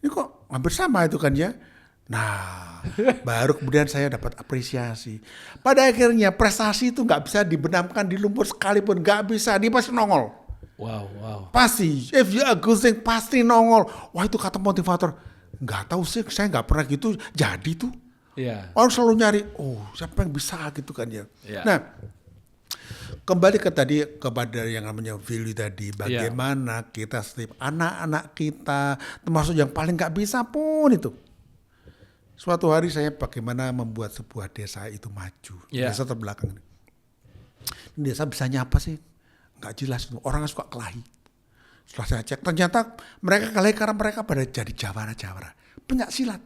Ini kok hampir sama itu kan ya. Nah, baru kemudian saya dapat apresiasi. Pada akhirnya prestasi itu nggak bisa dibenamkan di lumpur sekalipun, nggak bisa. Dia pasti nongol. Wow. Pasti. If you are good thing, pasti nongol. Wah itu kata motivator. Nggak tahu sih, saya nggak pernah gitu. Jadi tuh. Iya. Orang selalu nyari, siapa yang bisa gitu kan ya. Nah, kembali kepada yang namanya value tadi, bagaimana kita setiap anak-anak kita, termasuk yang paling nggak bisa pun itu. Suatu hari saya bagaimana membuat sebuah desa itu maju, desa terbelakang. Ini desa bisanya apa sih? Nggak jelas, orang suka kelahi. Setelah saya cek, ternyata mereka kelahi karena mereka pada jadi jawara-jawara, pencaksilat,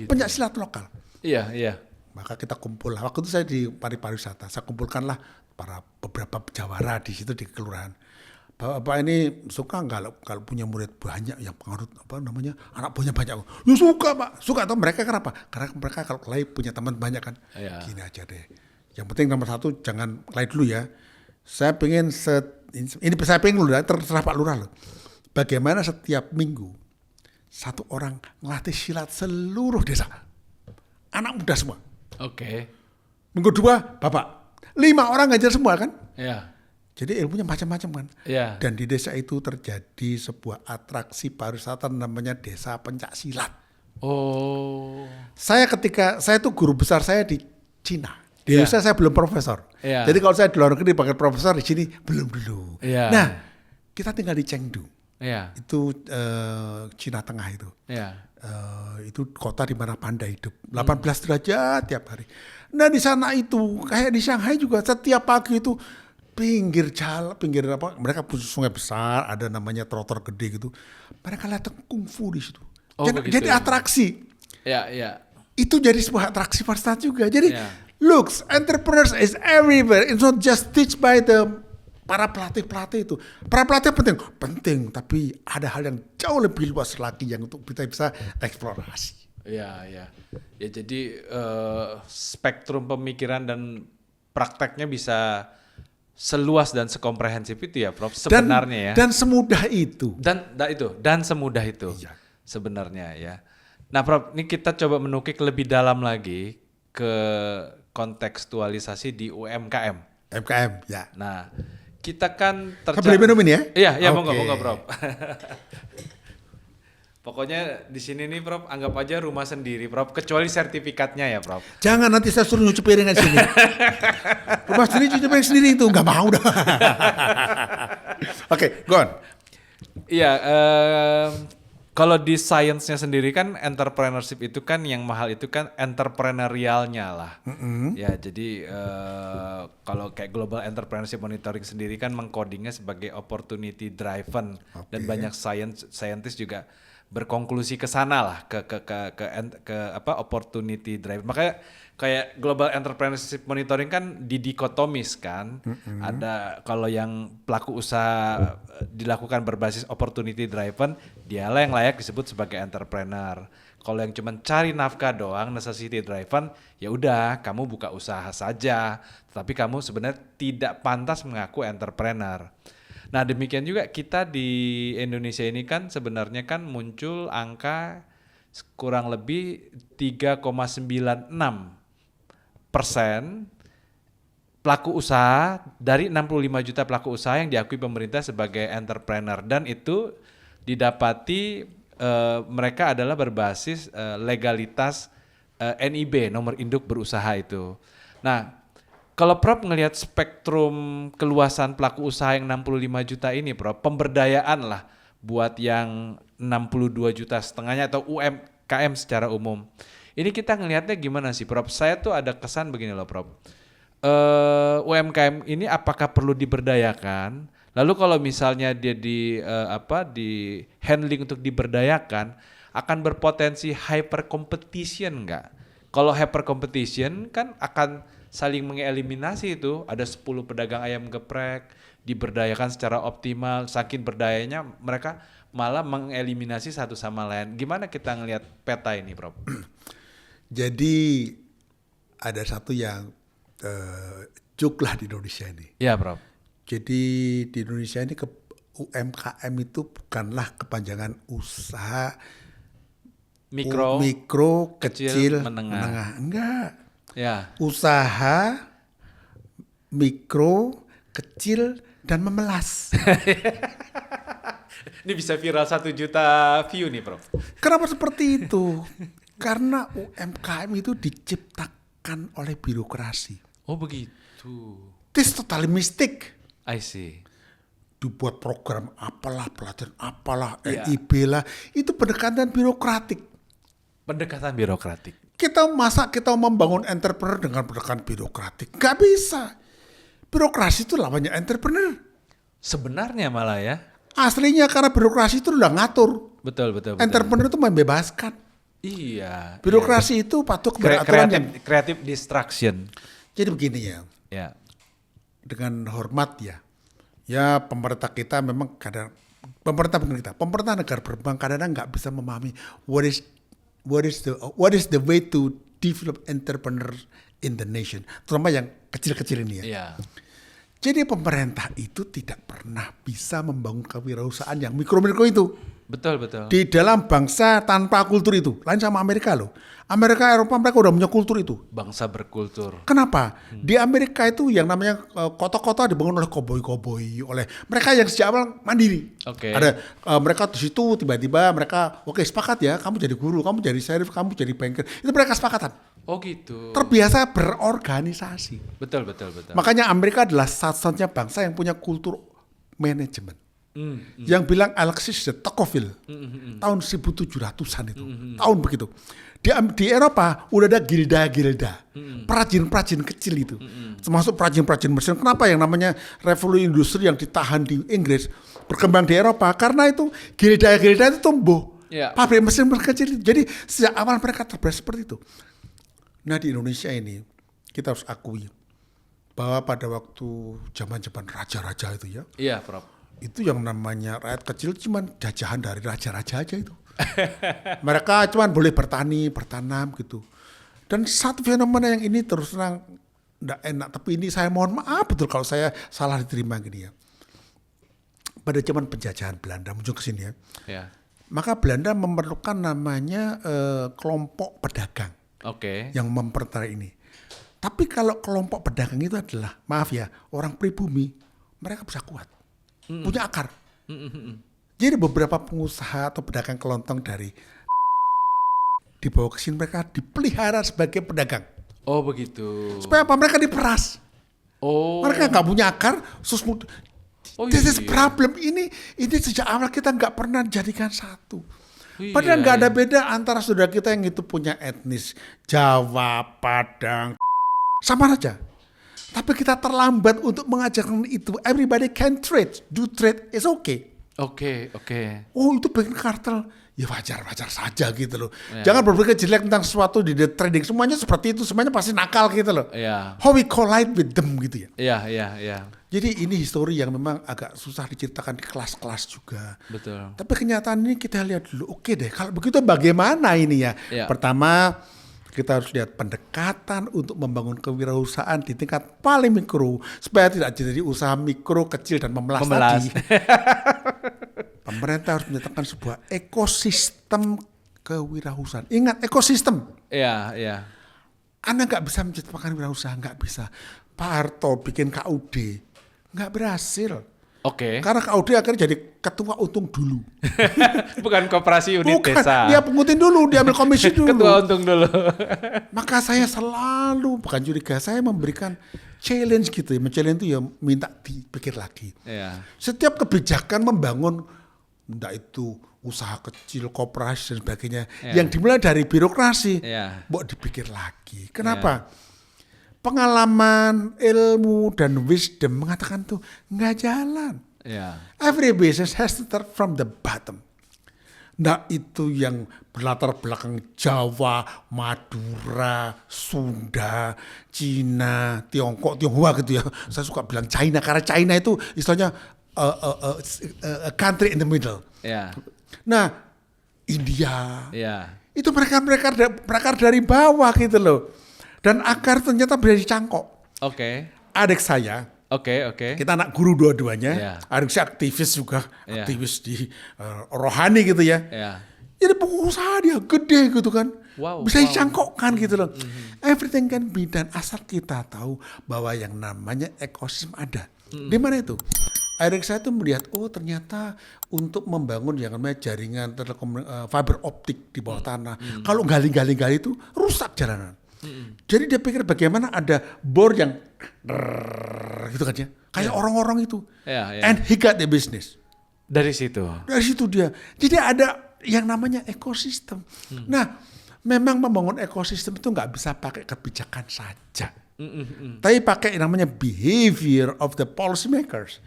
pencaksilat lokal. Iya. Maka kita kumpul. Waktu itu saya di pariwisata, saya kumpulkanlah para beberapa jawara di situ di kelurahan. Bapak ini suka nggak kalau punya murid banyak yang pengaruh anak buahnya banyak? Ya suka Pak, suka. Atau mereka kenapa? Karena mereka kalau kelahi punya teman banyak kan. Gini aja deh. Yang penting nomor 1 jangan kelahi dulu ya. Saya pengen saya pengen dulu, terserah Pak Lurah loh. Bagaimana setiap minggu 1 orang ngelatih silat seluruh desa. Anak muda semua. Oke. Minggu 2 Bapak 5 orang ngajar semua kan? Iya. Jadi ilmunya macam-macam kan. Iya. Dan di desa itu terjadi sebuah atraksi pariwisata namanya Desa Pencaksilat. Oh. Saya tuh guru besar saya di Cina. Di Indonesia saya belum profesor. Iya. Jadi kalau saya di luar negeri dipanggil profesor, di sini belum dulu. Iya. Nah, kita tinggal di Chengdu. Iya. Itu Cina Tengah itu. Iya. Itu kota di mana panda hidup 18 derajat tiap hari. Nah di sana itu kayak di Shanghai juga setiap pagi itu pinggir mereka punya sungai besar, ada namanya trotoar gede gitu. Mereka latihan kungfu di situ. Jadi atraksi. Iya. Itu jadi sebuah atraksi pariwisata juga. Jadi looks, entrepreneurs is everywhere. It's not just teach by para pelatih itu. Para pelatih penting, tapi ada hal yang jauh lebih luas lagi yang untuk kita bisa eksplorasi. Iya. Ya jadi spektrum pemikiran dan prakteknya bisa seluas dan sekomprehensif itu ya, Prof. Sebenarnya Dan semudah itu. Dan semudah itu. Iya. Sebenarnya ya. Nah, Prof, ini kita coba menukik lebih dalam lagi ke kontekstualisasi di UMKM. UMKM, ya. Nah, kita kan Saya boleh minum ini ya? Iya, monggo, Prof. Pokoknya di sini nih, Prof, anggap aja rumah sendiri, Prof, kecuali sertifikatnya ya, Prof. Jangan nanti saya suruh nyuci piring di sini. Rumah sendiri cuci piring sendiri itu nggak mau dah. Oke, go on. Iya, kalau di science-nya sendiri kan entrepreneurship itu kan yang mahal itu kan entrepreneurialnya lah. Ya, jadi kalau kayak Global Entrepreneurship Monitoring sendiri kan mengkodingnya sebagai opportunity driven dan banyak scientist juga berkonklusi ke sana lah ke opportunity driven. Makanya kayak Global Entrepreneurship Monitoring kan didikotomis kan. Ada kalau yang pelaku usaha dilakukan berbasis opportunity driven, dialah yang layak disebut sebagai entrepreneur. Kalau yang cuma cari nafkah doang, necessity driven, ya udah kamu buka usaha saja, tapi kamu sebenarnya tidak pantas mengaku entrepreneur. Nah, demikian juga kita di Indonesia ini kan sebenarnya kan muncul angka kurang lebih 3,96% pelaku usaha dari 65 juta pelaku usaha yang diakui pemerintah sebagai entrepreneur, dan itu didapati mereka adalah berbasis legalitas NIB, nomor induk berusaha itu. Nah, kalau Prof ngelihat spektrum keluasan pelaku usaha yang 65 juta ini, Prof, pemberdayaan lah buat yang 62 juta setengahnya atau UMKM secara umum. Ini kita ngelihatnya gimana sih, Prof? Saya tuh ada kesan begini loh, Prof. UMKM ini apakah perlu diberdayakan? Lalu kalau misalnya dia di handling untuk diberdayakan, akan berpotensi hyper competition nggak? Kalau hyper competition kan akan saling mengeliminasi itu. Ada 10 pedagang ayam geprek, diberdayakan secara optimal, saking berdayanya mereka malah mengeliminasi satu sama lain. Gimana kita ngelihat peta ini, Prof? Jadi ada satu yang juk lah di Indonesia ini. Iya, Prof. Jadi di Indonesia ini UMKM itu bukanlah kepanjangan usaha mikro, kecil, menengah. Enggak. Ya. Usaha mikro, kecil, dan memelas. Ini bisa viral 1 juta view nih, Prof. Kenapa seperti itu? Karena UMKM itu diciptakan oleh birokrasi. Oh begitu. This totally mistake. I see. Dibuat program apalah, pelatihan apalah, EIB lah. Itu pendekatan birokratik. Pendekatan birokratik. Kita membangun entrepreneur dengan pendekatan birokratik? Gak bisa. Birokrasi itu lawannya entrepreneur. Sebenarnya malah ya. Aslinya karena birokrasi itu udah ngatur. Betul. Entrepreneur itu membebaskan. Iya. Birokrasi itu patuh kepada aturan yang creative distraction. Jadi begini ya. Ya. Dengan hormat ya. Ya pemerintah kita memang pemerintah negara berkembang kadang-kadang nggak bisa memahami what is the way to develop entrepreneur in the nation, terutama yang kecil-kecil ini ya. Iya. Jadi pemerintah itu tidak pernah bisa membangun kewirausahaan yang mikro-mikro itu. Betul. Di dalam bangsa tanpa kultur itu, lain sama Amerika loh. Amerika, Eropa mereka udah punya kultur itu. Bangsa berkultur. Kenapa? Di Amerika itu yang namanya kota-kota dibangun oleh koboi-koboi, oleh mereka yang sejak awal mandiri. Oke. Ada mereka di situ tiba-tiba mereka sepakat ya, kamu jadi guru, kamu jadi sheriff, kamu jadi banker. Itu mereka sepakatan. Oh gitu. Terbiasa berorganisasi. Betul. Makanya Amerika adalah satu-satunya bangsa yang punya kultur manajemen. Yang bilang Alexis de Tocqueville tahun 1700-an itu. Tahun begitu. Di Eropa udah ada gilda-gilda. Perajin-perajin kecil itu. Termasuk perajin-perajin mesin. Kenapa yang namanya revolusi industri yang ditahan di Inggris berkembang di Eropa? Karena itu gilda-gilda itu tumbuh. Yeah. Pabrik mesin kecil itu. Jadi sejak awal mereka terbiasa seperti itu. Nah di Indonesia ini kita harus akui bahwa pada waktu zaman-zaman raja-raja itu ya. Iya, Prof. Itu yang namanya rakyat kecil cuman jajahan dari raja-raja aja itu. Mereka cuman boleh bertanam gitu. Dan satu fenomena yang ini terus terang enggak enak, tapi ini saya mohon maaf betul kalau saya salah diterima gini ya. Pada zaman penjajahan Belanda muncul ke sini ya. Ya. Maka Belanda memerlukan namanya kelompok pedagang. Oke. Yang mempertarik ini. Tapi kalau kelompok pedagang itu adalah, maaf ya, orang pribumi, mereka bisa kuat. Punya akar. Jadi beberapa pengusaha atau pedagang kelontong dari dibawa ke sini, mereka dipelihara sebagai pedagang. Oh begitu. Supaya apa? Mereka diperas. Oh. Mereka nggak punya akar. This is iya. problem. Ini sejak awal kita nggak pernah jadikan satu. Iya, Padahal nggak ada beda antara saudara kita yang itu punya etnis Jawa, Padang, sama aja. Tapi kita terlambat untuk mengajarkan itu. Everybody can trade, do trade is okay. Oke. Oh itu bikin kartel, ya wajar saja gitu loh. Ya. Jangan berpikir jelek tentang sesuatu di trading. Semuanya seperti itu, semuanya pasti nakal gitu loh. Iya. How we collide with them gitu ya. Iya. Jadi ini histori yang memang agak susah diceritakan di kelas-kelas juga. Betul. Tapi kenyataan ini kita lihat dulu. Oke deh, kalau begitu bagaimana ini ya? Ya. Pertama, kita harus lihat pendekatan untuk membangun kewirausahaan di tingkat paling mikro supaya tidak jadi usaha mikro, kecil dan memelas. Tadi. Pemerintah harus menyatakan sebuah ekosistem kewirausahaan. Ingat ekosistem. Iya. Anda nggak bisa menciptakan wirausaha, nggak bisa. Pak Harto bikin KUD, nggak berhasil. Oke. Karena Kak Audi akhirnya jadi ketua untung dulu. Bukan koperasi unit Bukan, desa. dia pengutin dulu, dia ambil komisi dulu. Ketua untung dulu. Maka saya selalu, bukan curiga, saya memberikan challenge gitu ya. Men-challenge itu ya minta dipikir lagi. Iya. Setiap kebijakan membangun, entah itu usaha kecil, koperasi dan sebagainya, yang dimulai dari birokrasi, mau dipikir lagi. Kenapa? Pengalaman, ilmu, dan wisdom mengatakan tuh nggak jalan. Every business has to start from the bottom. Nah itu yang berlatar belakang Jawa, Madura, Sunda, Cina, Tiongkok, Tionghoa gitu ya. Saya suka bilang China karena China itu istilahnya a country in the middle. Nah India, itu mereka dari bawah gitu loh. Dan akar ternyata berada di Cangkok. Adik saya, kita anak guru dua-duanya, adik saya aktivis juga, aktivis di rohani gitu ya. Jadi pengusaha dia gede gitu kan, bisa dicangkokkan gitu loh. Everything can be done asal kita tahu bahwa yang namanya ekosistem ada. Di mana itu? Adik saya tuh melihat, oh ternyata untuk membangun yang namanya jaringan fiber optik di bawah tanah, kalau gali itu rusak jalanan. Jadi dia pikir bagaimana ada bor yang gitu kan ya, kayak orang-orang itu. And he got the business. Dari situ dia. Jadi ada yang namanya ekosistem. Nah, memang membangun ekosistem itu nggak bisa pakai kebijakan saja. Tapi pakai yang namanya behavior of the policy makers.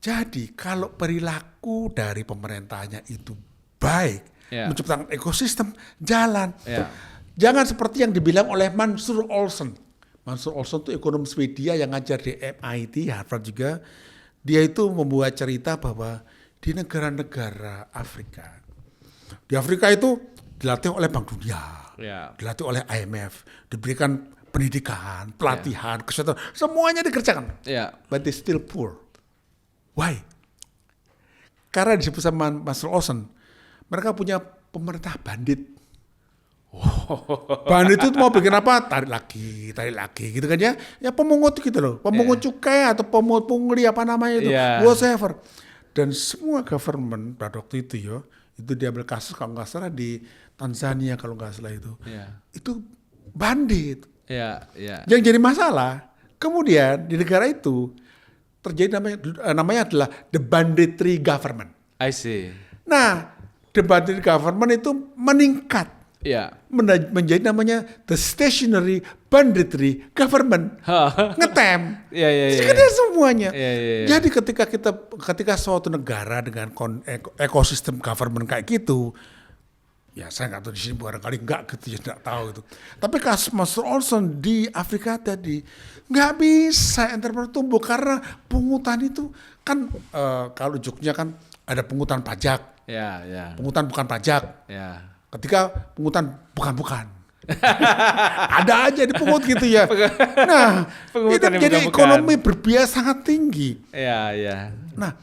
Jadi kalau perilaku dari pemerintahnya itu baik, menciptakan ekosistem jalan. Jangan seperti yang dibilang oleh Mansur Olsson. Mansur Olsson itu ekonom Swedia yang ngajar di MIT, Harvard juga. Dia itu membuat cerita bahwa di negara-negara Afrika, di Afrika itu dilatih oleh Bank Dunia, dilatih oleh IMF, diberikan pendidikan, pelatihan, kesehatan, semuanya dikerjakan. But they still poor. Why? Karena disebut sama Mansur Olsson, mereka punya pemerintah bandit. Bandit itu mau bikin apa? Tarik lagi gitu kan ya. Ya pemungut gitu loh. Pemungut cukai atau pemungut pungli apa namanya itu. Whatever. Dan semua government pada waktu itu ya, itu diambil kasus kalau nggak salah di Tanzania kalau nggak salah itu. Itu bandit. Yang jadi masalah, kemudian di negara itu terjadi namanya adalah the banditry government. I see. Nah, the banditry government itu meningkat. Menjadi namanya the stationary banditry government. Ngetem. Sekedar semuanya. Jadi ketika suatu negara dengan ekosistem government kayak gitu, ya saya nggak tahu di sini barangkali nggak gitu ya, nggak tahu itu. Tapi kasus Mansur Olsson di Afrika tadi nggak bisa entrepreneur tumbuh karena pungutan itu kan kalau ujungnya kan ada pungutan pajak, pungutan bukan pajak. Ketika pungutan bukan. Ada aja dipungut gitu ya. Nah, itu jadi ekonomi berbiaya sangat tinggi. Nah,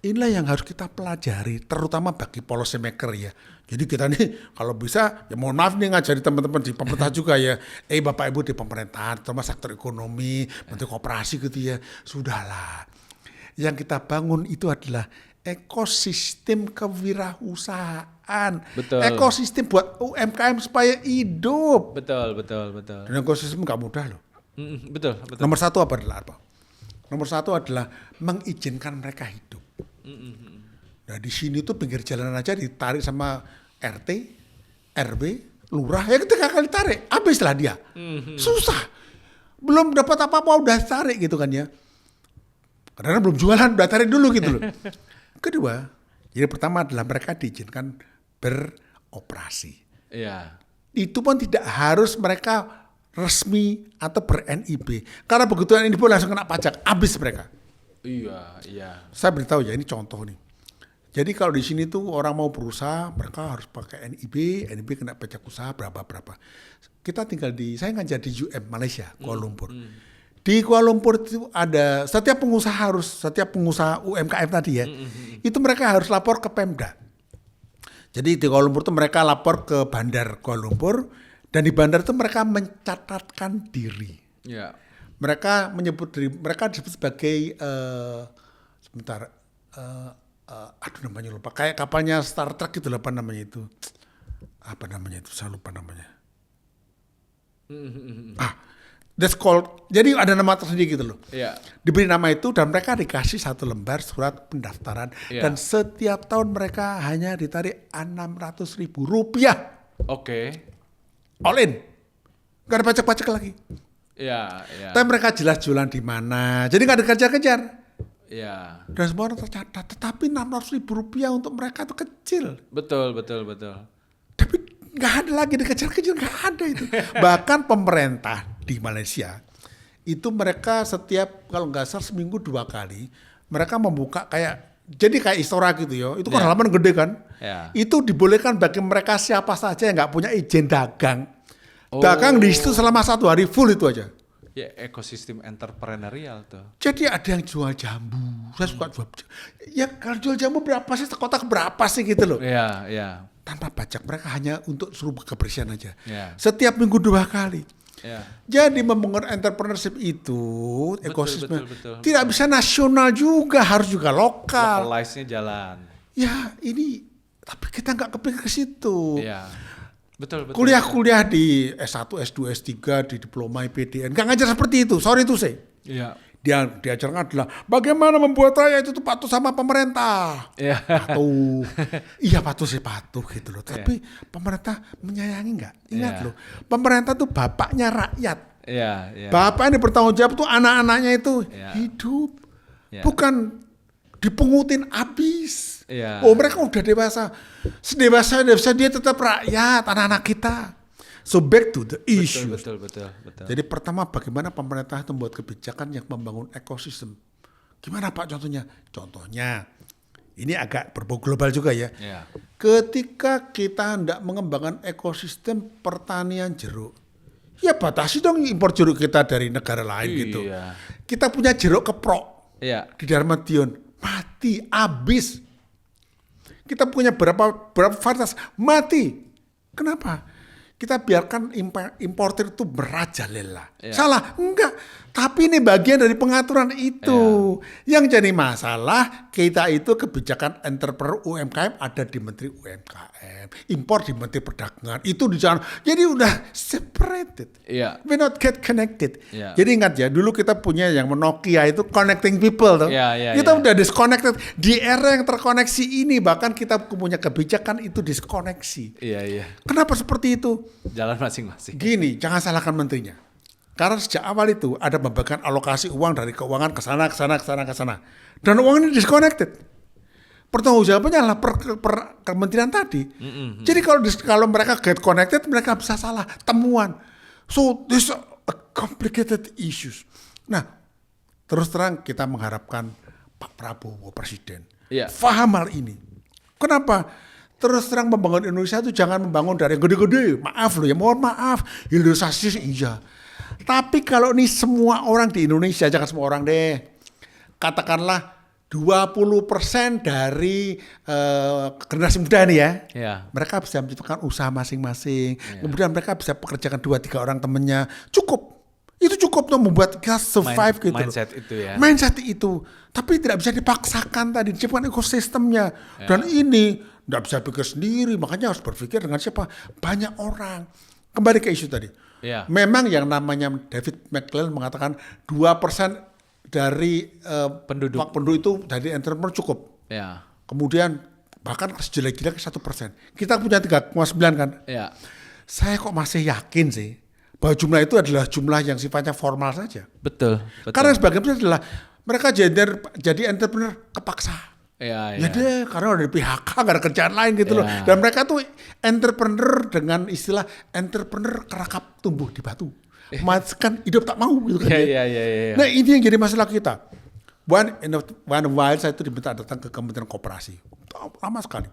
inilah yang harus kita pelajari, terutama bagi policy maker ya. Jadi kita nih kalau bisa, ya mohon maaf nih ngajari teman-teman di pemerintah juga ya. Bapak Ibu di pemerintahan, terutama sektor ekonomi, menteri koperasi gitu ya. Sudahlah, yang kita bangun itu adalah ekosistem kewirausahaan. Ekosistem buat UMKM supaya hidup. Betul. Dan ekosistem gak mudah loh. Betul. Nomor satu adalah apa? Nomor satu adalah mengizinkan mereka hidup. Nah di sini tuh pinggir jalanan aja ditarik sama RT, RW, lurah. Ya ketika kali tarik, habislah dia. Susah. Belum dapat apa-apa udah tarik gitu kan ya. Karena belum jualan, udah tarik dulu gitu loh. Kedua, jadi pertama adalah mereka diizinkan beroperasi. Itu pun tidak harus mereka resmi atau ber-NIB. Karena begitu NIB langsung kena pajak, habis mereka. Saya beritahu ya, ini contoh nih. Jadi kalau di sini tuh orang mau berusaha, mereka harus pakai NIB kena pajak usaha berapa. Kita tinggal saya ngajar di UM Malaysia, Kuala Lumpur. Di Kuala Lumpur itu ada setiap pengusaha UMKM tadi ya, itu mereka harus lapor ke Pemda. Jadi di Kuala Lumpur itu mereka lapor ke Bandar Kuala Lumpur, dan di bandar itu mereka mencatatkan diri. Mereka menyebut diri, mereka disebut sebagai sebentar, aduh namanya lupa. Kayak kapalnya Star Trek gitu, apa namanya itu? Apa namanya itu? Saya lupa namanya. That's called. Jadi ada nama tersendiri gitu loh. Iya. Diberi nama itu dan mereka dikasih 1 lembar surat pendaftaran dan setiap tahun mereka hanya ditarik Rp600.000. Oke. All in. Gak ada pajak-pajak lagi. Iya. Tapi mereka jelas jualan di mana. Jadi gak dikejar-kejar. Iya. Dan semua orang tercatat. Tetapi Rp600.000 untuk mereka itu kecil. Betul. Tapi nggak ada lagi dikejar-kejar, nggak ada itu. Bahkan pemerintah di Malaysia itu mereka setiap kalau nggak salah seminggu 2 kali mereka membuka kayak istora gitu ya. Itu kan halaman gede kan. Itu dibolehkan bagi mereka siapa saja yang nggak punya izin dagang. Dagang di situ selama 1 hari full itu aja. Ya ekosistem entrepreneurial tuh. Jadi ada yang jual jambu. Saya suka jual. Ya kalau jual jambu berapa sih? Kotak berapa sih gitu loh. Iya. Tanpa pajak, mereka hanya untuk suruh kebersihan aja. Setiap minggu 2 kali. Jadi membangun entrepreneurship itu ekosistem tidak bisa nasional juga, harus juga lokal. Localize-nya jalan. Ya ini, tapi kita nggak kepikir ke situ. Betul. Kuliah di S1, S2, S3 di diploma IPDN nggak ngajar seperti itu. Sorry to say. Iya. Dia diajarkan adalah bagaimana membuat rakyat itu patuh sama pemerintah. Patuh. Iya patuh gitu loh. Tapi pemerintah menyayangi nggak? Ingat loh, pemerintah tuh bapaknya rakyat. Bapak ini bertanggung jawab tuh anak-anaknya itu hidup. Bukan dipungutin abis. Oh mereka udah dewasa. Sedewasa dia tetap rakyat, anak-anak kita. So back to the issue. Betul. Jadi pertama bagaimana pemerintah itu membuat kebijakan yang membangun ekosistem. Gimana Pak contohnya? Contohnya, ini agak berbau global juga ya. Ketika kita hendak mengembangkan ekosistem pertanian jeruk, ya batasi dong impor jeruk kita dari negara lain gitu. Kita punya jeruk keprok di Darmadion, mati, habis. Kita punya berapa varietas, mati. Kenapa? Kita biarkan importer itu merajalela. Salah? Enggak. Tapi ini bagian dari pengaturan itu. Yang jadi masalah, kita itu kebijakan entrepreneur UMKM ada di Menteri UMKM. Impor di Menteri Perdagangan. Itu di sana. Jadi udah separated. We not get connected. Jadi ingat ya, dulu kita punya yang Nokia itu connecting people. Kita udah disconnected. Di era yang terkoneksi ini, bahkan kita punya kebijakan itu diskoneksi. Kenapa seperti itu? Jalan masing-masing. Gini, jangan salahkan menterinya. Karena sejak awal itu ada pembagian alokasi uang dari keuangan ke sana. Dan uang ini disconnected. Pertanggungjawabannya adalah per kementerian tadi. Jadi kalau mereka get connected, mereka bisa salah temuan. So this a complicated issues. Nah, terus terang kita mengharapkan Pak Prabowo Presiden paham hal ini. Kenapa? Terus terang membangun Indonesia itu jangan membangun dari yang gede-gede. Maaf loh ya, mohon maaf. Hilirisasi iya. Tapi kalau ini semua orang di Indonesia, jangan semua orang deh. Katakanlah 20% dari generasi muda nih ya. Mereka bisa menciptakan usaha masing-masing. Kemudian mereka bisa pekerjakan 2-3 orang temennya. Cukup. Itu cukup tuh membuat kita survive gitu. Mindset itu ya. Mindset itu. Tapi tidak bisa dipaksakan tadi. Diciptakan ekosistemnya. Dan ini nggak bisa pikir sendiri, makanya harus berpikir dengan siapa? Banyak orang. Kembali ke isu tadi. Memang yang namanya David McClellan mengatakan 2% dari penduduk itu dari entrepreneur cukup. Kemudian bahkan sejelek-jelek 1%. Kita punya 3,9 kan. Saya kok masih yakin sih bahwa jumlah itu adalah jumlah yang sifatnya formal saja. Betul. Karena sebagian besar adalah mereka jadi entrepreneur kepaksa. Ya deh, karena udah di PHK, gak ada kerjaan lain gitu loh. Dan mereka tuh entrepreneur dengan istilah entrepreneur kerakap tumbuh di batu. Kan hidup tak mau gitu kan. Nah ini yang jadi masalah kita. One while saya itu diminta datang ke Kementerian Koperasi. Lama sekali.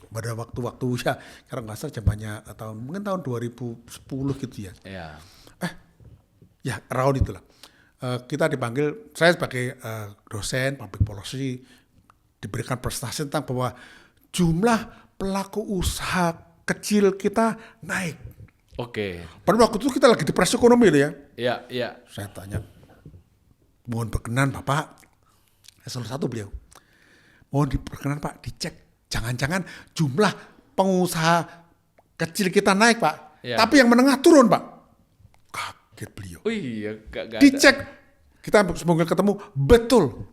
Pada waktu-waktu ya, karena nggak salah zamannya mungkin tahun 2010 gitu ya. Ya around itulah. Kita dipanggil, saya sebagai dosen public policy, diberikan presentasi tentang bahwa jumlah pelaku usaha kecil kita naik. Pada waktu itu kita lagi depresi ekonomi loh ya. Saya tanya, mohon berkenan Bapak, eselon 1 beliau. Mohon diperkenan Pak, dicek. Jangan-jangan jumlah pengusaha kecil kita naik Pak, tapi yang menengah turun Pak. Kaget beliau. Oh iya, gak dicek. Kita semoga ketemu, betul.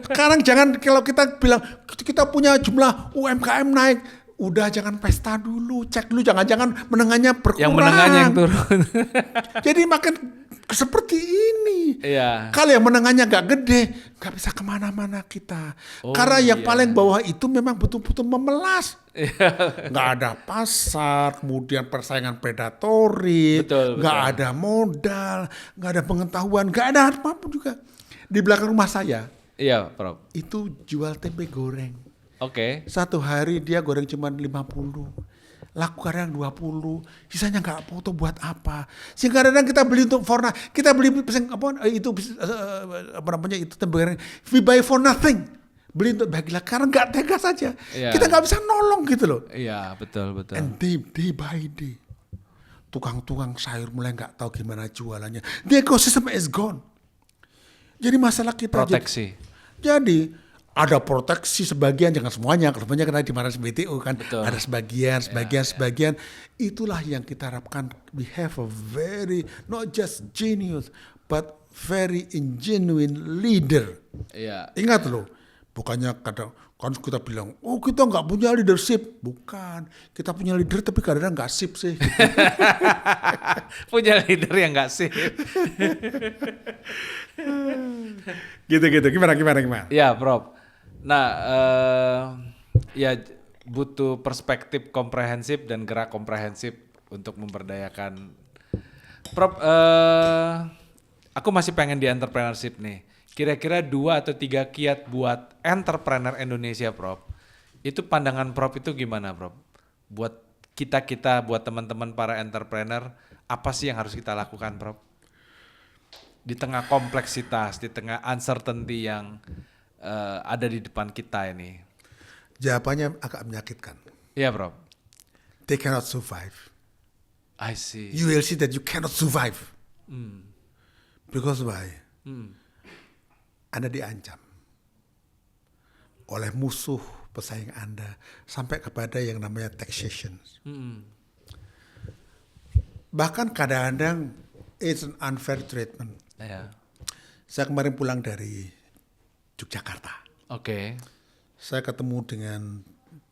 Sekarang jangan kalau kita bilang kita punya jumlah UMKM naik, udah jangan pesta dulu, cek dulu jangan-jangan menengahnya berkurang. Yang menengahnya yang turun. Jadi makin seperti ini. Iya. Kalau yang menengahnya nggak gede, nggak bisa kemana-mana kita. Karena yang paling bawah itu memang betul-betul memelas. Nggak ada pasar, kemudian persaingan predatori, nggak ada modal, nggak ada pengetahuan, nggak ada apapun juga. Di belakang rumah saya, iya, Prof. itu jual tempe goreng. Oke. Satu hari dia goreng cuma 50. Laku kadang 20, sisanya nggak foto buat apa? Sehingga kadang kita beli untuk forna, kita beli itu tempe goreng, we buy for nothing, beli untuk bagilah karena nggak tega saja, kita nggak bisa nolong gitu loh. Iya, betul. And day by day, tukang-tukang sayur mulai nggak tahu gimana jualannya, the ecosystem is gone. Jadi masalah kita proteksi. Jadi ada proteksi sebagian, jangan semuanya. Kalau semuanya kena dimarahin BTO kan. Betul. Ada sebagian. Itulah yang kita harapkan. We have a very, not just genius, but very genuine leader. Iya. Ingat loh, bukannya kadang kan kita bilang, oh kita nggak punya leadership. Bukan, kita punya leader tapi kadang nggak sip sih. Punya leader yang nggak sip. gitu. Gimana? Ya, Prof. Nah, ya butuh perspektif komprehensif dan gerak komprehensif untuk memberdayakan. Prof, aku masih pengen di entrepreneurship nih. Kira-kira 2 atau 3 kiat buat entrepreneur Indonesia, Prof. Itu pandangan Prof itu gimana, Prof? Buat kita, buat teman-teman para entrepreneur, apa sih yang harus kita lakukan, Prof? Di tengah kompleksitas, di tengah uncertainty yang ada di depan kita ini. Jawabannya agak menyakitkan. Iya, Prof. They cannot survive. I see. You will see that you cannot survive. Because why? Anda diancam oleh musuh pesaing Anda sampai kepada yang namanya taxation. Bahkan kadang-kadang it's an unfair treatment. Yeah. Saya kemarin pulang dari Yogyakarta. Oke. Saya ketemu dengan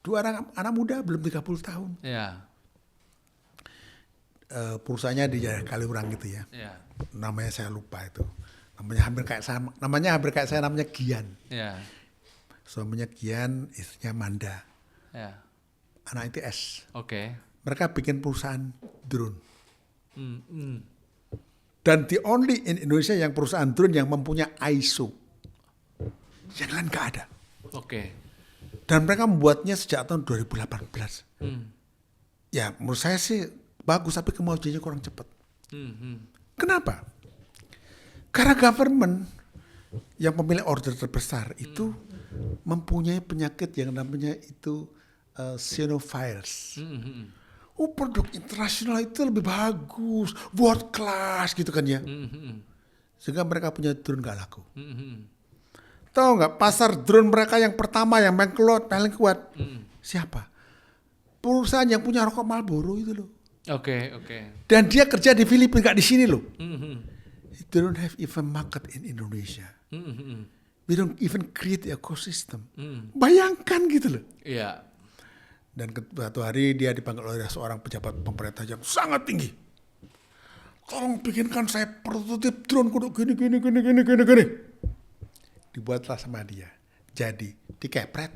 2 anak muda belum 30 tahun. Iya. Perusahaannya di Kaliurang gitu ya. Iya. Namanya saya lupa itu. Namanya hampir kayak saya, namanya Gian. Iya. Suaminya Gian, istrinya Manda. Iya. Anak ITS. Oke. Mereka bikin perusahaan drone. Dan the only in Indonesia yang perusahaan drone yang mempunyai ISO. Yang lain nggak ada. Oke. Dan mereka membuatnya sejak tahun 2018. Ya menurut saya sih bagus, tapi kemajuannya kurang cepat. Kenapa? Karena government yang pemilik order terbesar itu mempunyai penyakit yang namanya itu xenophiles. Produk internasional itu lebih bagus, world class gitu kan ya. Sehingga mereka punya drone nggak laku. Tahu nggak pasar drone mereka yang pertama yang paling kuat siapa? Perusahaan yang punya rokok Marlboro itu loh. Oke. Dan dia kerja di Filipina, nggak di sini loh. They don't have even market in Indonesia. We don't even create ecosystem. Bayangkan gitu loh. Iya. Dan suatu hari dia dipanggil oleh seorang pejabat pemerintah yang sangat tinggi. Tolong bikinkan saya prototip drone kudu gini. Dibuatlah sama dia. Jadi dikepret.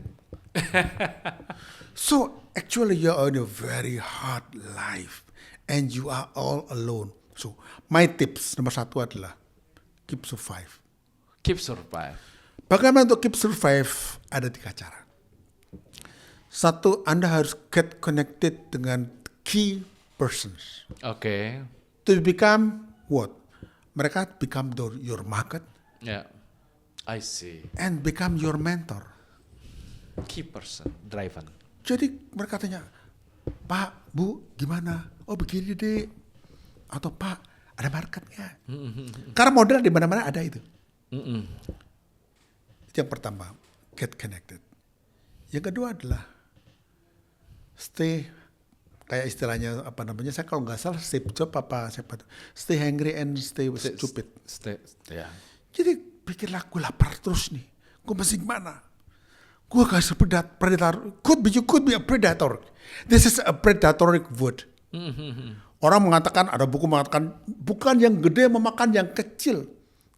So actually you're in a very hard life and you are all alone. So my tips nomor 1 adalah keep survive. Keep survive. Bagaimana untuk keep survive? Ada 3 cara. 1, Anda harus get connected dengan key persons. Oke. To become what? Mereka become your market. Ya. I see. And become your mentor. Key person, driven. Jadi mereka tanya, Pak, Bu, gimana? Oh begini deh. Atau Pak, ada marketnya. Karena modal di mana-mana ada itu. Itu yang pertama, get connected. Yang kedua adalah stay, kayak istilahnya apa namanya, saya kalau nggak salah Steve Jobs apa siapa tuh, stay hungry and stay stupid. Jadi pikirlah gue lapar terus nih, gue mesti gimana? Gue kasih predator, could be a predator. This is a predatory word. Orang mengatakan, ada buku mengatakan, bukan yang gede memakan yang kecil,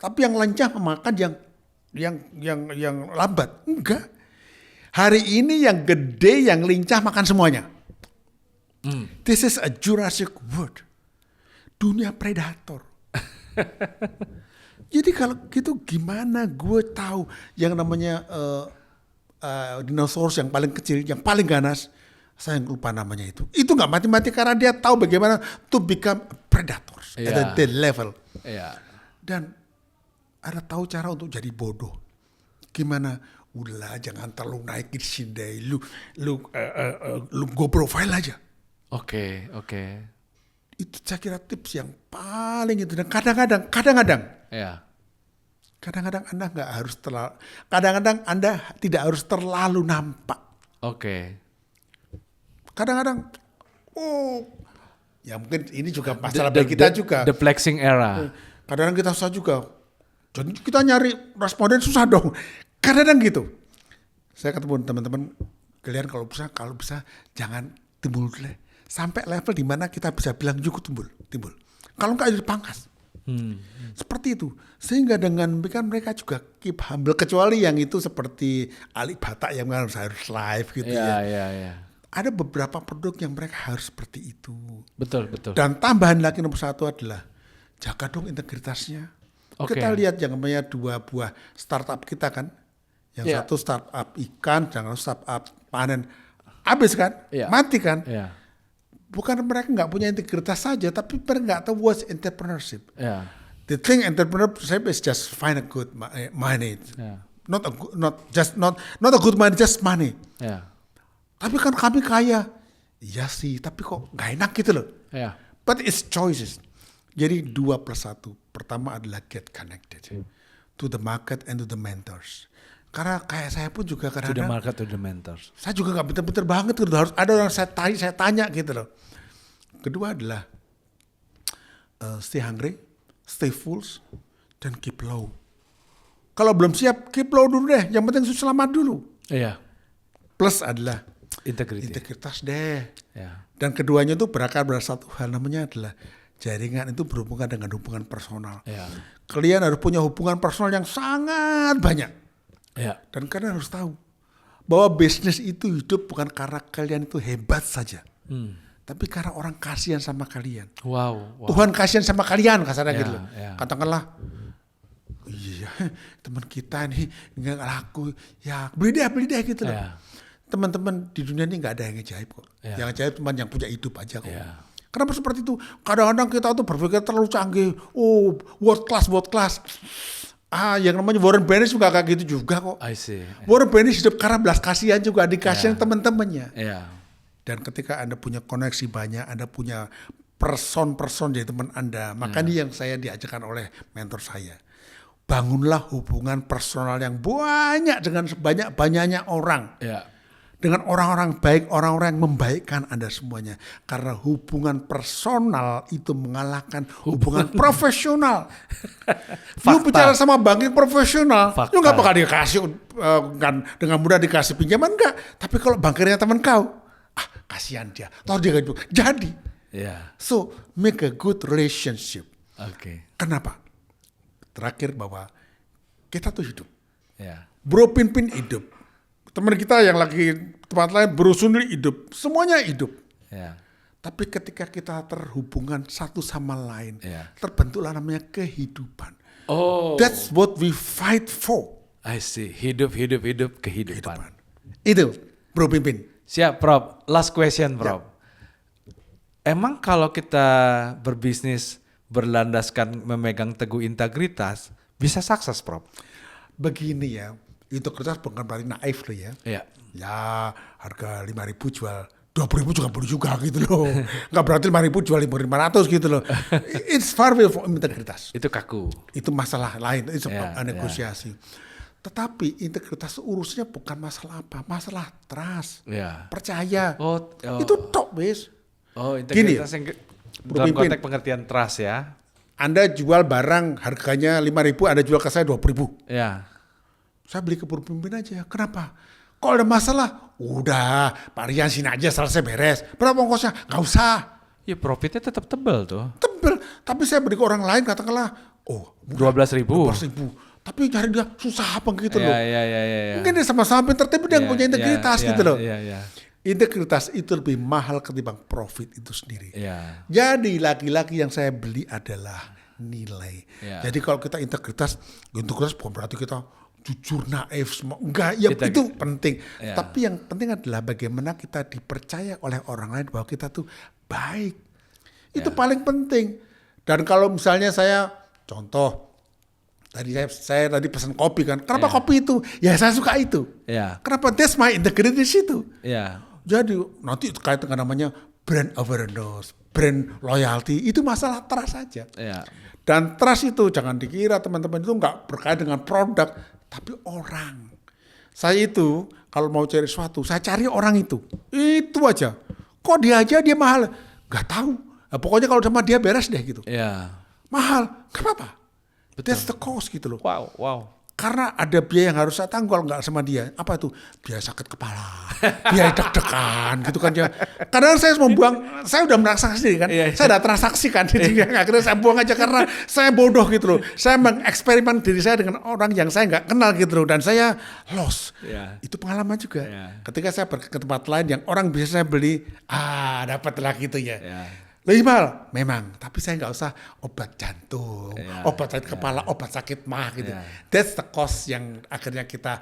tapi yang lincah memakan yang lambat. Enggak. Hari ini yang gede, yang lincah makan semuanya. This is a Jurassic World. Dunia predator. Jadi kalau gitu gimana gue tahu yang namanya dinosaurus yang paling kecil, yang paling ganas, saya lupa namanya itu. Itu nggak mati-mati karena dia tahu bagaimana to become predators at that level. Dan ada tahu cara untuk jadi bodoh. Gimana? Udahlah, jangan terlalu naik di sini deh. Lu go profile aja. Oke. Itu saya kira tips yang paling itu. Dan kadang-kadang Anda nggak harus terlalu, kadang-kadang Anda tidak harus terlalu nampak. Oke. Kadang-kadang, ya mungkin ini juga masalah bagi kita juga. The flexing era. Kadang-kadang kita susah juga. Jadi kita nyari responden susah dong. Kadang-kadang gitu. Saya ketemu teman-teman, kalian kalau bisa jangan timbul dulu. Sampai level di mana kita bisa bilang cukup timbul. Kalau nggak dipangkas. Seperti itu. Sehingga dengan demikian mereka juga keep humble. Kecuali yang itu seperti Ali Batak yang harus live gitu ya. Ada beberapa produk yang mereka harus seperti itu. Betul. Dan tambahan lagi nomor satu adalah jaga dong integritasnya. Kita lihat yang namanya 2 buah startup kita kan. Yang satu startup ikan, yang startup panen. Habis kan? Mati kan? Bukan mereka nggak punya integritas saja, tapi mereka nggak tahu what's entrepreneurship. The thing entrepreneurship is just find a good money. Not a good money, just money. Tapi kan kami kaya. Iya sih, tapi kok nggak enak gitu loh. But it's choices. Jadi 2+1. Pertama adalah get connected to the market and to the mentors. Karena kayak saya pun juga kadang-kadang. To the market, to the mentors. Saya juga nggak bener-bener banget gitu. Harus ada orang saya tanya gitu loh. Kedua adalah stay hungry, stay full, dan keep low. Kalau belum siap, keep low dulu deh. Yang penting selamat dulu. Plus adalah integritas deh. Dan keduanya itu berakar pada satu hal, namanya adalah jaringan itu berhubungan dengan hubungan personal. Kalian harus punya hubungan personal yang sangat banyak. Dan kalian harus tahu bahwa bisnis itu hidup bukan karena kalian itu hebat saja, tapi karena orang kasihan sama kalian. Tuhan kasihan sama kalian kasarnya gitu loh. Katakanlah, iya teman kita nih nggak laku, ya beli deh gitu loh. Teman-teman di dunia ini nggak ada yang ajaib kok. Yang ajaib cuma yang punya hidup aja kok. Kenapa seperti itu? Kadang-kadang kita tuh berpikir terlalu canggih. World class. Yang namanya Warren Buffett juga kayak gitu juga kok. I see. Warren Buffett hidup karena belas kasihan juga, dikasihan teman-temannya. Dan ketika Anda punya koneksi banyak, Anda punya person jadi teman Anda. Makanya yang saya diajarkan oleh mentor saya. Bangunlah hubungan personal yang banyak dengan sebanyak-banyaknya orang. Dengan orang-orang baik, orang-orang yang membaikkan Anda semuanya. Karena hubungan personal itu mengalahkan hubungan profesional. Lu bicara sama bank profesional, lu nggak bakal dikasih kan dengan mudah dikasih pinjaman enggak. Tapi kalau bankirnya teman kau, kasihan dia, toh dia gak juga. Jadi, so make a good relationship. Kenapa? Terakhir bahwa kita tuh hidup. Bro Pinpin hidup. Teman kita yang lagi tempat lain berusun hidup, semuanya hidup. Tapi ketika kita terhubungan satu sama lain, terbentuklah namanya kehidupan. That's what we fight for. I see. Hidup kehidupan. Itu, Bro Pimpin. Siap, Prof. Last question, Prof. Emang kalau kita berbisnis berlandaskan memegang teguh integritas, bisa sukses, Prof? Begini ya. Integritas bukan berarti naif loh ya. Ya harga 5.000 jual 20.000 juga boleh juga gitu loh. Nggak berarti 5.000 jual 5.500 gitu loh. It's far away from integritas. Itu kaku. Itu masalah lain, itu negosiasi. Tetapi integritas urusnya bukan masalah apa, masalah trust, Ya. percaya. Oh. Itu tok, wis. Oh, integritas yang dalam Pemimpin. konteks pengertian trust ya. Anda jual barang harganya 5.000, Anda jual ke saya 20.000. Ya. Saya beli ke pemimpin aja. Kenapa? Kalau ada masalah, udah Pak Rian sini aja selesai beres. Berapa ongkosnya? Nggak usah. Ya profitnya tetap tebal tuh. Tebel. Tapi saya beli ke orang lain katakanlah, 12.000. 12.000. Tapi cari dia susah apa gitu loh. Ya. Mungkin dia sama-sama pintar, tapi dia punya integritas gitu loh. Iya. Integritas itu lebih mahal ketimbang profit itu sendiri. Iya. Jadi laki-laki yang saya beli adalah nilai. Ya. Jadi kalau kita integritas bukan berarti kita jujur, naif semua. Enggak, ya itu penting. Ya. Tapi yang penting adalah bagaimana kita dipercaya oleh orang lain bahwa kita tuh baik. Itu paling penting. Dan kalau misalnya saya contoh tadi saya tadi pesan kopi kan. Kenapa kopi itu? Ya saya suka itu. Ya. Kenapa? That's my integrity itu. Ya. Jadi nanti terkait dengan namanya brand awareness, brand loyalty, itu masalah trust saja. Ya. Dan trust itu jangan dikira teman-teman itu nggak berkait dengan produk, tapi orang. Saya itu kalau mau cari sesuatu, saya cari orang itu aja. Kok dia aja dia mahal? Nggak tahu. Nah, pokoknya kalau sama dia beres deh gitu. Ya. Mahal, kenapa? Betul. That's the cost gitu loh. Wow. Karena ada biaya yang harus saya tanggung kalau nggak sama dia. Apa itu? Biaya sakit kepala, biaya deg-degan gitu kan ya. Kadang saya udah merasa sendiri kan. Saya udah transaksi kan. Jadi akhirnya saya buang aja karena saya bodoh gitu loh. Saya mengeksperimen diri saya dengan orang yang saya nggak kenal gitu loh. Dan saya lost. Itu pengalaman juga. Ketika saya pergi ke tempat lain yang orang bisa saya beli, dapat lagi gitu ya. Lebih mahal memang, tapi saya nggak usah obat jantung, obat sakit kepala, obat sakit mah gitu. That's the cost yang akhirnya kita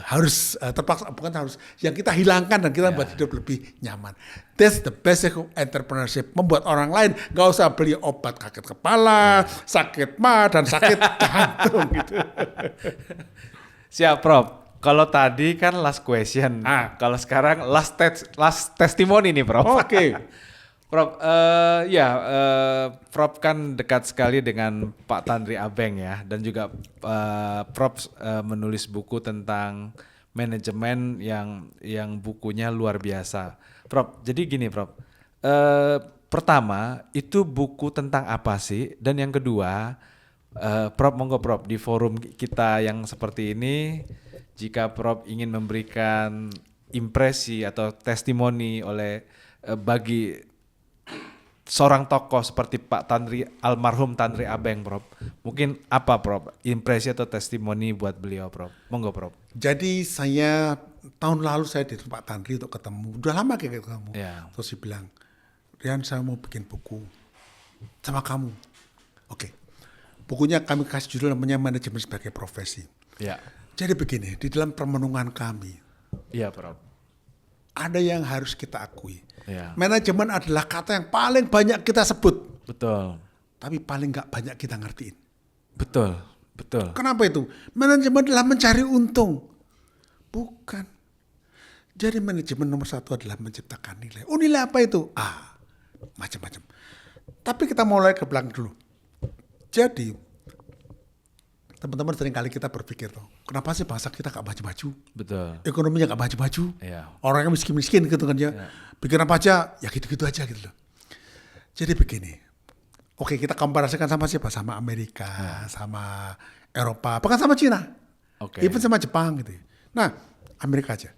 harus terpaksa, bukan harus, yang kita hilangkan dan kita buat hidup lebih nyaman. That's the basic of entrepreneurship, membuat orang lain nggak usah beli obat sakit kepala, sakit mah dan sakit jantung gitu. Siap, Prof. Kalau tadi kan last question, kalau sekarang last testimoni nih, Prof. Oke. Prof, Prof kan dekat sekali dengan Pak Tandri Abeng ya, dan juga Prof menulis buku tentang manajemen yang bukunya luar biasa. Prof, jadi gini Prof, pertama itu buku tentang apa sih, dan yang kedua, Prof monggo Prof di forum kita yang seperti ini, jika Prof ingin memberikan impresi atau testimoni bagi seorang tokoh seperti Pak Tandri, almarhum Tandri Abeng, Prof. Mungkin apa, Prof? Impresi atau testimoni buat beliau, Prof? Monggo, Prof. Jadi saya tahun lalu saya di Pak Tandri untuk ketemu. Udah lama kayak ketemu. Terus dia bilang, Rian saya mau bikin buku sama kamu. Oke. Bukunya kami kasih judul namanya Manajemen Sebagai Profesi. Jadi begini, di dalam permenungan kami. Iya, Prof. Ada yang harus kita akui. Manajemen adalah kata yang paling banyak kita sebut. Betul. Tapi paling nggak banyak kita ngertiin. Betul. Kenapa itu? Manajemen adalah mencari untung. Bukan. Jadi manajemen nomor satu adalah menciptakan nilai. Oh, nilai apa itu? Macam-macam. Tapi kita mulai ke belakang dulu. Jadi teman-teman sering kali kita berpikir tuh, kenapa sih bangsa kita gak maju-maju? Betul. Ekonominya gak maju-maju. Orangnya miskin-miskin gitu kan ya. Bikin apa aja, ya gitu-gitu aja gitu loh. Jadi begini, oke kita komparasikan sama siapa? Sama Amerika, sama Eropa, bahkan sama Cina. Even sama Jepang gitu. Nah, Amerika aja.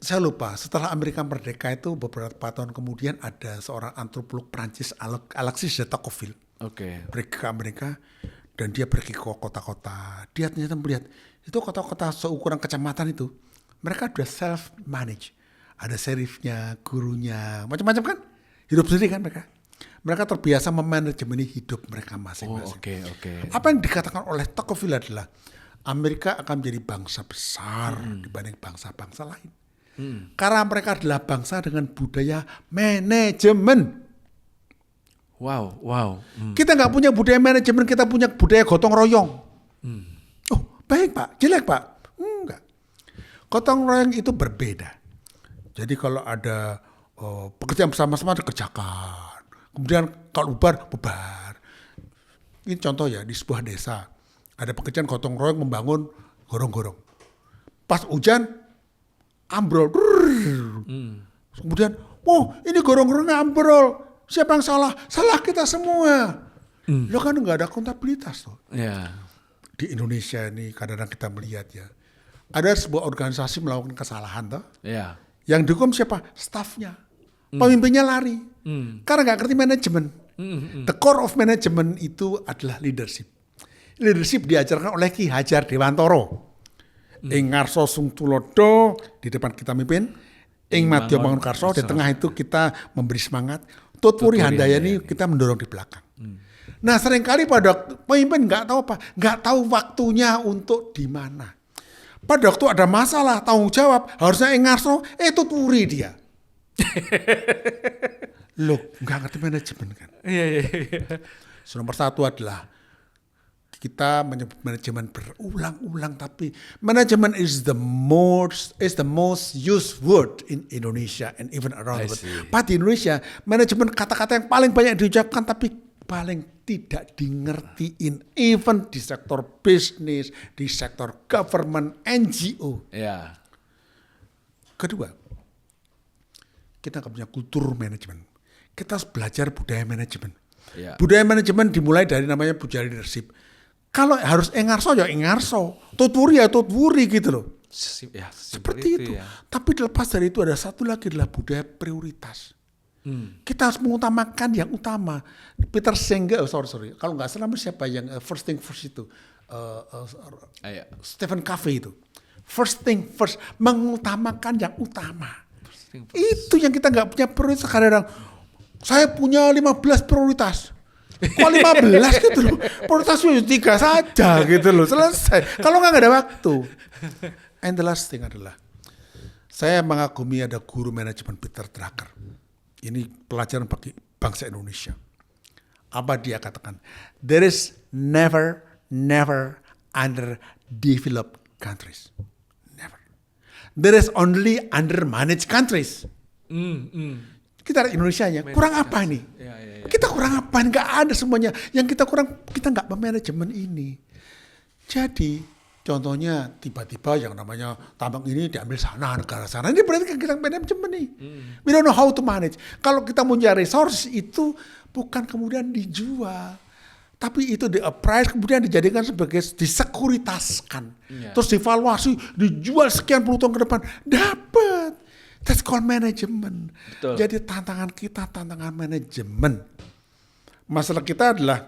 Saya lupa, setelah Amerika merdeka itu beberapa tahun kemudian ada seorang antropolog Prancis, Alexis de Tocqueville. Pergi ke Amerika dan dia pergi ke kota-kota. Dia ternyata melihat itu kota-kota seukuran kecamatan itu mereka udah self manage, ada serifnya, gurunya, macam-macam kan, hidup sendiri kan mereka. Mereka terbiasa memanajemeni hidup mereka masing-masing. Apa yang dikatakan oleh Tocqueville adalah Amerika akan menjadi bangsa besar dibanding bangsa-bangsa lain. Karena mereka adalah bangsa dengan budaya manajemen. Wow. Kita nggak punya budaya manajemen, kita punya budaya gotong royong. Oh, baik Pak, jelek Pak? Enggak. Gotong royong itu berbeda. Jadi kalau ada pekerjaan bersama-sama dikerjakan. Kemudian kalau bubar. Ini contoh ya, di sebuah desa Ada pekerjaan gotong royong membangun gorong-gorong. Pas hujan, ambrol. Kemudian, ini gorong-gorongnya ambrol. Siapa yang salah? Salah kita semua. Lo kan nggak ada akuntabilitas tuh. Yeah. Di Indonesia ini kadang-kadang kita melihat ya, ada sebuah organisasi melakukan kesalahan tuh. Yeah. Yang dihukum siapa? Staffnya. Pemimpinnya lari. Karena nggak ngerti manajemen. The core of management itu adalah leadership. Leadership diajarkan oleh Ki Hajar Dewantoro. Ing ngarso sung tulodo, di depan kita mimpin. Ing madya mangun karso, di tengah itu kita memberi semangat. Tutwuri handayani kita mendorong di belakang. Nah seringkali pada pemimpin nggak tahu apa, nggak tahu waktunya untuk di mana. Pada waktu ada masalah, tanggung jawab, harusnya ing ngarso, tutwuri dia. Loh, nggak ngerti manajemen kan? Iya. Nomor satu adalah kita menyebut manajemen berulang-ulang, tapi manajemen is the most used word in Indonesia and even around the world. Pada di Indonesia, manajemen kata-kata yang paling banyak diucapkan tapi paling tidak dingertiin, even di sektor bisnis, di sektor government, NGO. Yeah. Kedua, kita nggak punya kultur manajemen. Kita harus belajar budaya manajemen. Yeah. Budaya manajemen dimulai dari namanya budaya leadership. Kalau harus engarso ya engarso, tutwuri ya tutwuri gitu loh. Ya, seperti itu. Ya. Tapi terlepas dari itu ada satu lagi adalah budaya prioritas. Kita harus mengutamakan yang utama. Peter Senge, sorry. Kalau nggak salah siapa yang first thing first itu, Stephen Covey itu. First thing first, mengutamakan yang utama. Itu yang kita nggak punya prioritas. Kadang-kadang saya punya 15 prioritas. Kok 15 gitu loh, prioritasnya 3 saja gitu loh, selesai. Kalau nggak ada waktu. And the last thing adalah, saya mengagumi ada guru manajemen Peter Drucker. Ini pelajaran bagi bangsa Indonesia. Apa dia katakan? There is never underdeveloped countries. Never. There is only undermanaged countries. Kita Indonesianya kurang apa ini? Ya. Kita kurang apa? Nggak ada semuanya. Yang kita kurang, kita nggak memanajemen ini. Jadi contohnya tiba-tiba yang namanya tambang ini diambil sana, negara sana. Ini berarti kan kita manajemen nih. We don't know how to manage. Kalau kita punya resource itu bukan kemudian dijual. Tapi itu di-appraise, kemudian dijadikan sebagai disekuritaskan. Terus divaluasi, dijual sekian puluh tahun ke depan. Dapat. That's called management. Betul. Jadi tantangan kita, tantangan manajemen. Masalah kita adalah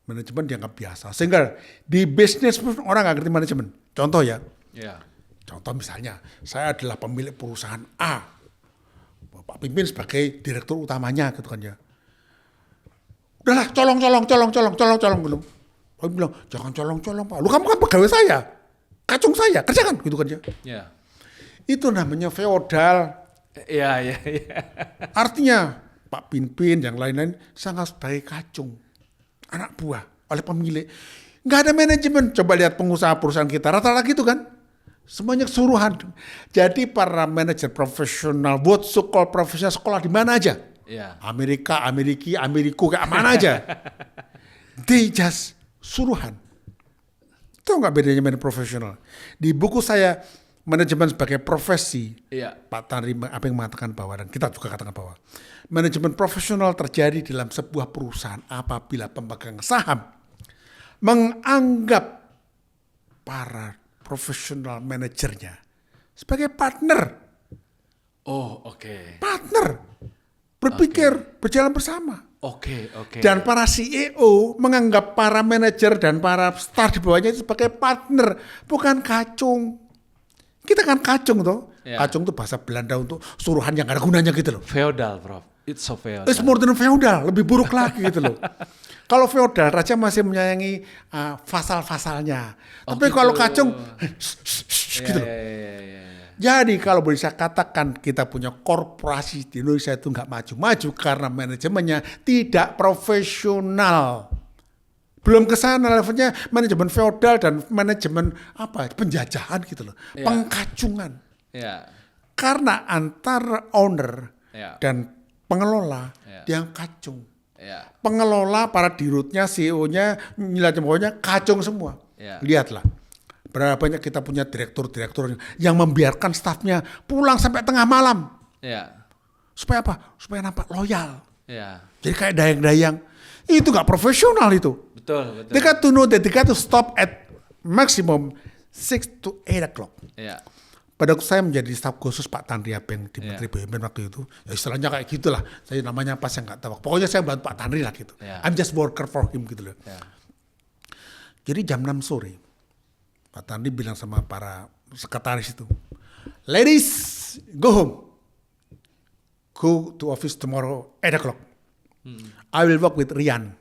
manajemen dianggap biasa. Sehingga di bisnis pun orang nggak ngerti manajemen. Contoh ya. Yeah. Contoh misalnya, saya adalah pemilik perusahaan A. Bapak pimpin sebagai direktur utamanya gitu kan ya. Udahlah, colong belum. Pak bilang, jangan colong Pak. Lu kamu kan pegawai saya. Kacung saya, kerjakan gitu kan ya. Yeah. Itu namanya feodal. Iya. Artinya Pak Pimpin yang lain-lain sangat sebagai kacung, anak buah oleh pemilik. Nggak ada manajemen. Coba lihat pengusaha perusahaan kita, rata-rata gitu kan. Semuanya suruhan. Jadi para manajer profesional, buat sekolah profesional sekolah di mana aja. Yeah. Ameriku, kayak mana aja. They just suruhan. Tahu nggak bedanya manajemen profesional? Di buku saya, manajemen sebagai profesi, Pak Tanri apa yang mengatakan bahwa, dan kita juga katakan bahwa manajemen profesional terjadi dalam sebuah perusahaan apabila pemegang saham menganggap para profesional manajernya sebagai partner. Oh, oke. Partner, berpikir, berjalan bersama. Oke. Dan para CEO menganggap para manajer dan para staff di bawahnya itu sebagai partner, bukan kacung. Kita kan kacung toh. Yeah. Kacung itu bahasa Belanda untuk suruhan yang gak ada gunanya gitu loh. Feodal, Prof. It's so feodal. It's more than feodal, lebih buruk lagi gitu loh. Kalau feodal, raja masih menyayangi fasal-fasalnya. Tapi gitu. Kalau kacung, gitu loh. Jadi kalau boleh saya katakan kita punya korporasi di Indonesia itu nggak maju-maju karena manajemennya tidak profesional. Belum ke sana levelnya manajemen feodal dan manajemen penjajahan gitu loh, pengkacungan. Karena antara owner dan pengelola dia kacung. Ya. Pengelola, para dirutnya, CEO-nya, nilai kacung semua. Ya. Lihatlah. Berapa banyak kita punya direktur-direktur yang membiarkan stafnya pulang sampai tengah malam. Ya. Supaya apa? Supaya nampak loyal. Ya. Jadi kayak dayang-dayang. Itu nggak profesional itu. Betul. They got to know that they got to stop at maximum 6 to 8 o'clock. Ya. Pada waktu saya menjadi staf khusus Pak Tanri Abeng di Menteri BUMN waktu itu, ya istilahnya kayak gitulah. Saya namanya apa saya nggak tahu. Pokoknya saya bantu Pak Tanri lah gitu. I'm just worker for him gitu loh. Jadi jam 6 sore, Pak Tanri bilang sama para sekretaris itu, ladies, go home. Go to office tomorrow 8 o'clock. I will work with Rian.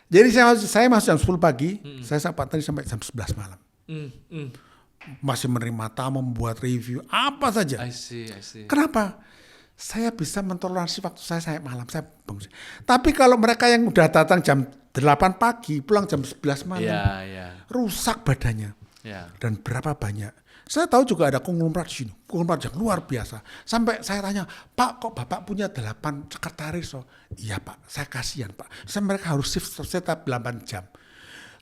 Jadi saya masuk jam 10 pagi, saya sama Pak Tanri sampai jam 11 malam. Masih menerima tamu, membuat review, apa saja. I see. Kenapa? Saya bisa mentoleransi waktu saya malam, saya bangun. Tapi kalau mereka yang udah datang jam 8 pagi, pulang jam 11 malam, rusak badannya. Dan berapa banyak. Saya tahu juga ada konglomerat di sini, konglomerat yang luar biasa. Sampai saya tanya, Pak, kok Bapak punya 8 sekretaris? Oh, iya Pak, saya kasihan Pak. Mereka harus shift setiap 8 jam.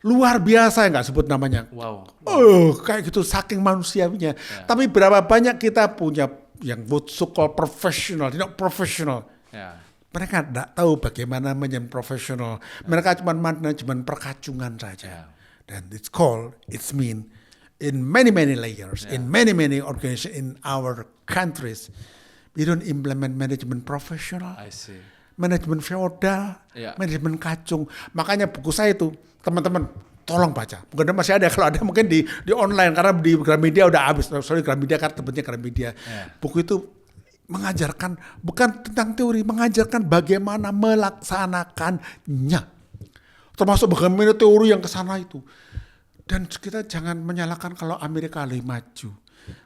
Luar biasa, nggak sebut namanya. Wow. Kayak gitu, saking manusiawinya. Tapi berapa banyak kita punya yang so-called professional, tidak professional. Mereka tidak tahu bagaimana menjadi profesional. Mereka cuma manajemen perkacungan saja. Dan it's mean in many layers, in many organizations in our countries, we don't implement manajemen profesional. I see. Manajemen feodal, manajemen kacung. Makanya buku saya itu, teman-teman tolong baca. Mungkin masih ada, kalau ada mungkin di online, karena di Gramedia udah habis. Sorry Gramedia, karena temannya Gramedia. Buku itu mengajarkan, bukan tentang teori, mengajarkan bagaimana melaksanakannya. Termasuk bagaimana teori yang ke sana itu. Dan kita jangan menyalahkan kalau Amerika lebih maju.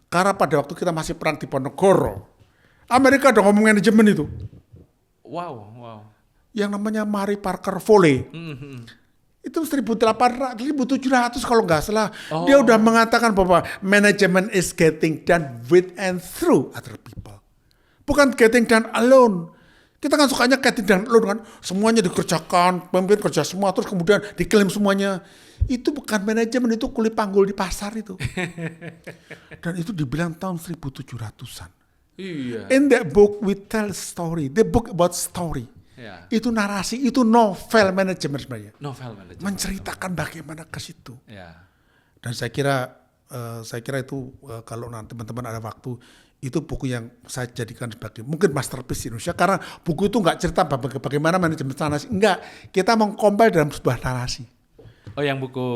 Karena pada waktu kita masih perang di Ponorogo, Amerika udah ngomong manajemen itu. Wow. Yang namanya Mary Parker Foley. Itu 1700 kalau nggak salah. Dia udah mengatakan bahwa management is getting done with and through other people. Bukan getting done alone. Kita kan sukanya getting done alone kan. Semuanya dikerjakan, pemimpin kerja semua, terus kemudian diklaim semuanya. Itu bukan manajemen, itu kulit panggul di pasar itu. Dan itu dibilang tahun 1700-an. Iya. In that book we tell story. The book about story. Itu narasi, itu novel manajemen sebenarnya. Novel manajemen. Menceritakan bagaimana ke situ. Dan saya kira itu kalau nanti teman-teman ada waktu, itu buku yang saya jadikan sebagai mungkin masterpiece di Indonesia, karena buku itu nggak cerita bagaimana manajemen narasi. Enggak, kita mengcompile dalam sebuah narasi. Yang buku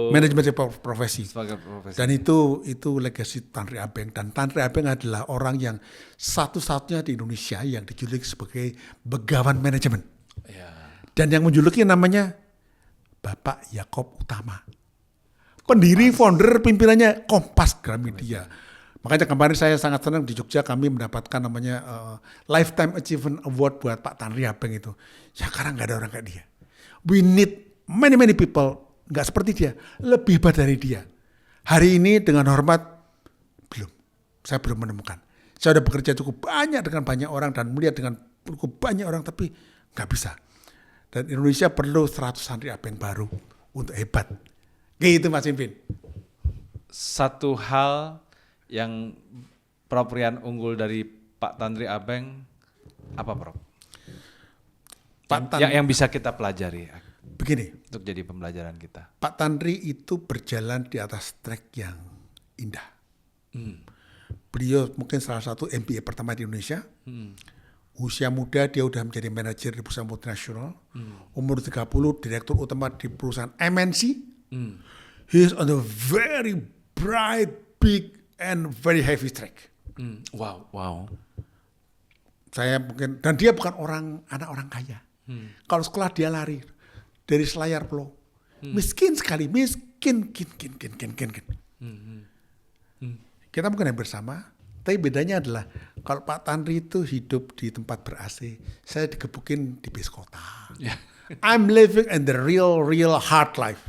manajemen profesi. Profesi. Dan itu legasi Tanri Abeng. Dan Tanri Abeng adalah orang yang satu-satunya di Indonesia yang dijuluki sebagai begawan manajemen. Dan yang menjuluki namanya Bapak Yaakob Utama. Pendiri, founder, pimpinannya Kompas Gramedia. Makanya kemarin saya sangat senang di Jogja kami mendapatkan namanya Lifetime Achievement Award buat Pak Tanri Abeng itu. Ya karena nggak ada orang kayak dia. We need many people. Nggak seperti dia, lebih hebat dari dia. Hari ini dengan hormat, saya belum menemukan. Saya sudah bekerja cukup banyak dengan banyak orang dan melihat dengan cukup banyak orang, tapi nggak bisa. Dan Indonesia perlu 100 Tanri Abeng baru untuk hebat. Gitu Mas Impin. Satu hal yang Prof Rian unggul dari Pak Tanri Abeng, apa Prof? Yang bisa kita pelajari. Begini, untuk jadi pembelajaran kita. Pak Tanri itu berjalan di atas trek yang indah. Beliau mungkin salah satu MBA pertama di Indonesia. Usia muda dia udah menjadi manajer di perusahaan multinasional. Umur 30 direktur utama di perusahaan MNC. He is on a very bright, big and very heavy track. Wow. Saya mungkin, dan dia bukan anak orang kaya. Kalau sekolah dia lari dari Selayar Pulau. Miskin sekali, miskin. Kita mungkin yang bersama, tapi bedanya adalah kalau Pak Tanri itu hidup di tempat ber-AC, saya digebukin di bis kota. I'm living in the real hard life.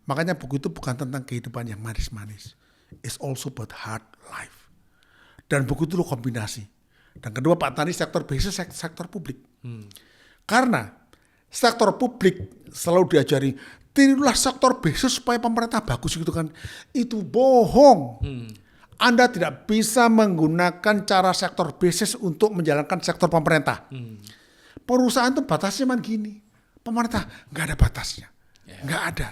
Makanya buku itu bukan tentang kehidupan yang manis-manis. It's also about hard life. Dan buku itu kombinasi. Dan kedua Pak Tanri sektor bisnis, sektor publik. Karena sektor publik selalu diajari tirulah sektor bisnis supaya pemerintah bagus gitu kan. Itu bohong. Anda tidak bisa menggunakan cara sektor bisnis untuk menjalankan sektor pemerintah. Perusahaan itu batasnya cuma gini. Pemerintah nggak ada batasnya. Nggak ada.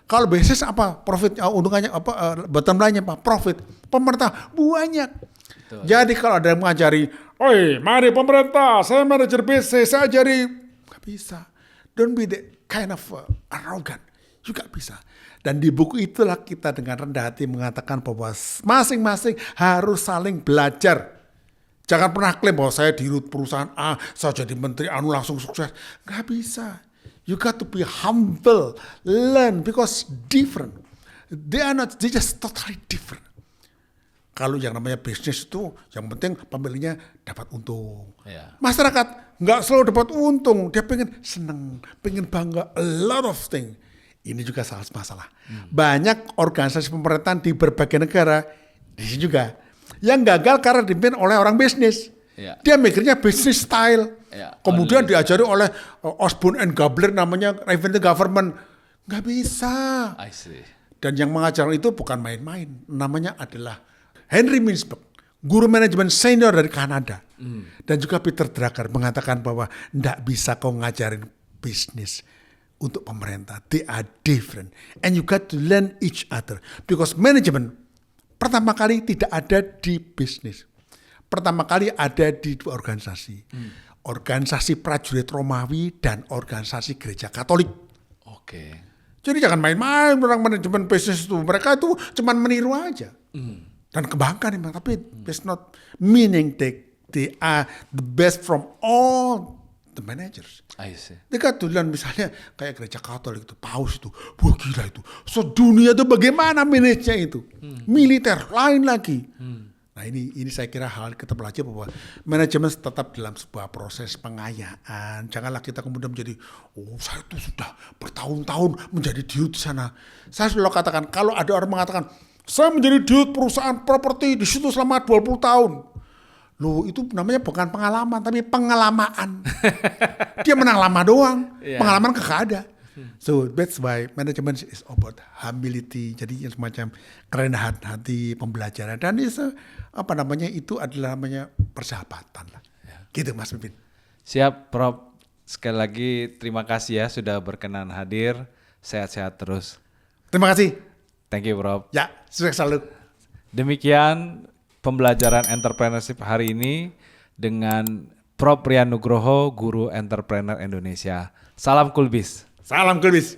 Kalau bisnis apa? Profit, untungannya apa? Bottom line-nya apa? Profit. Pemerintah banyak. Betul. Jadi kalau ada yang mengajari, oi mari pemerintah, saya manajer bisnis, saya ajari. Nggak bisa. Don't be the kind of arrogant. Juga bisa. Dan di buku itulah kita dengan rendah hati mengatakan bahwa masing-masing harus saling belajar. Jangan pernah klaim bahwa saya di perusahaan A, saya jadi menteri anu langsung sukses. Nggak bisa. You got to be humble, learn because different. They just totally different. Kalau yang namanya bisnis itu, yang penting pemiliknya dapat untung. Yeah. Masyarakat nggak selalu dapat untung, dia pengen seneng, pengen bangga, a lot of things. Ini juga salah masalah. Banyak organisasi pemerintahan di berbagai negara, di sini juga, yang gagal karena dipimpin oleh orang bisnis. Yeah. Dia mikirnya bisnis style. Yeah. Kemudian diajari oleh Osborne and Gabler namanya Revenue Government. Nggak bisa. I see. Dan yang mengajar itu bukan main-main. Namanya adalah Henry Mintzberg, guru manajemen senior dari Kanada. Dan juga Peter Drucker mengatakan bahwa nggak bisa kau ngajarin bisnis untuk pemerintah. They are different. And you got to learn each other. Because management pertama kali tidak ada di bisnis. Pertama kali ada di dua organisasi. Organisasi prajurit Romawi dan organisasi gereja Katolik. Oke. Jadi jangan main-main orang manajemen bisnis itu. Mereka itu cuma meniru aja. Dan kebanggaan memang. Tapi it's not meaning they are the best from all the managers. I see. Mereka tuh misalnya kayak gereja Katolik itu, Paus itu, wah gila itu. Sedunia itu bagaimana manajenya itu. Militer, lain lagi. Nah ini saya kira hal kita belajar bahwa manajemen tetap dalam sebuah proses pengayaan. Janganlah kita kemudian menjadi, saya itu sudah bertahun-tahun menjadi dirut di sana. Saya selalu katakan, kalau ada orang mengatakan, saya menjadi dirut perusahaan properti di situ selama 20 tahun. Loh itu namanya bukan pengalaman, tapi pengalamaan. Dia menang lama doang, pengalaman kagak ada. So that's why management is about humility. Jadi yang semacam kerendahan hati, pembelajaran, dan itu itu adalah namanya persahabatan lah. Gitu Mas Pipin. Siap Prof. Sekali lagi terima kasih ya sudah berkenan hadir. Sehat-sehat terus. Terima kasih. Thank you Prof. Ya, sukses selalu. Demikian pembelajaran entrepreneurship hari ini dengan Prof. Rian Nugroho, Guru Entrepreneur Indonesia. Salam Kulbis. Salam Kulbis.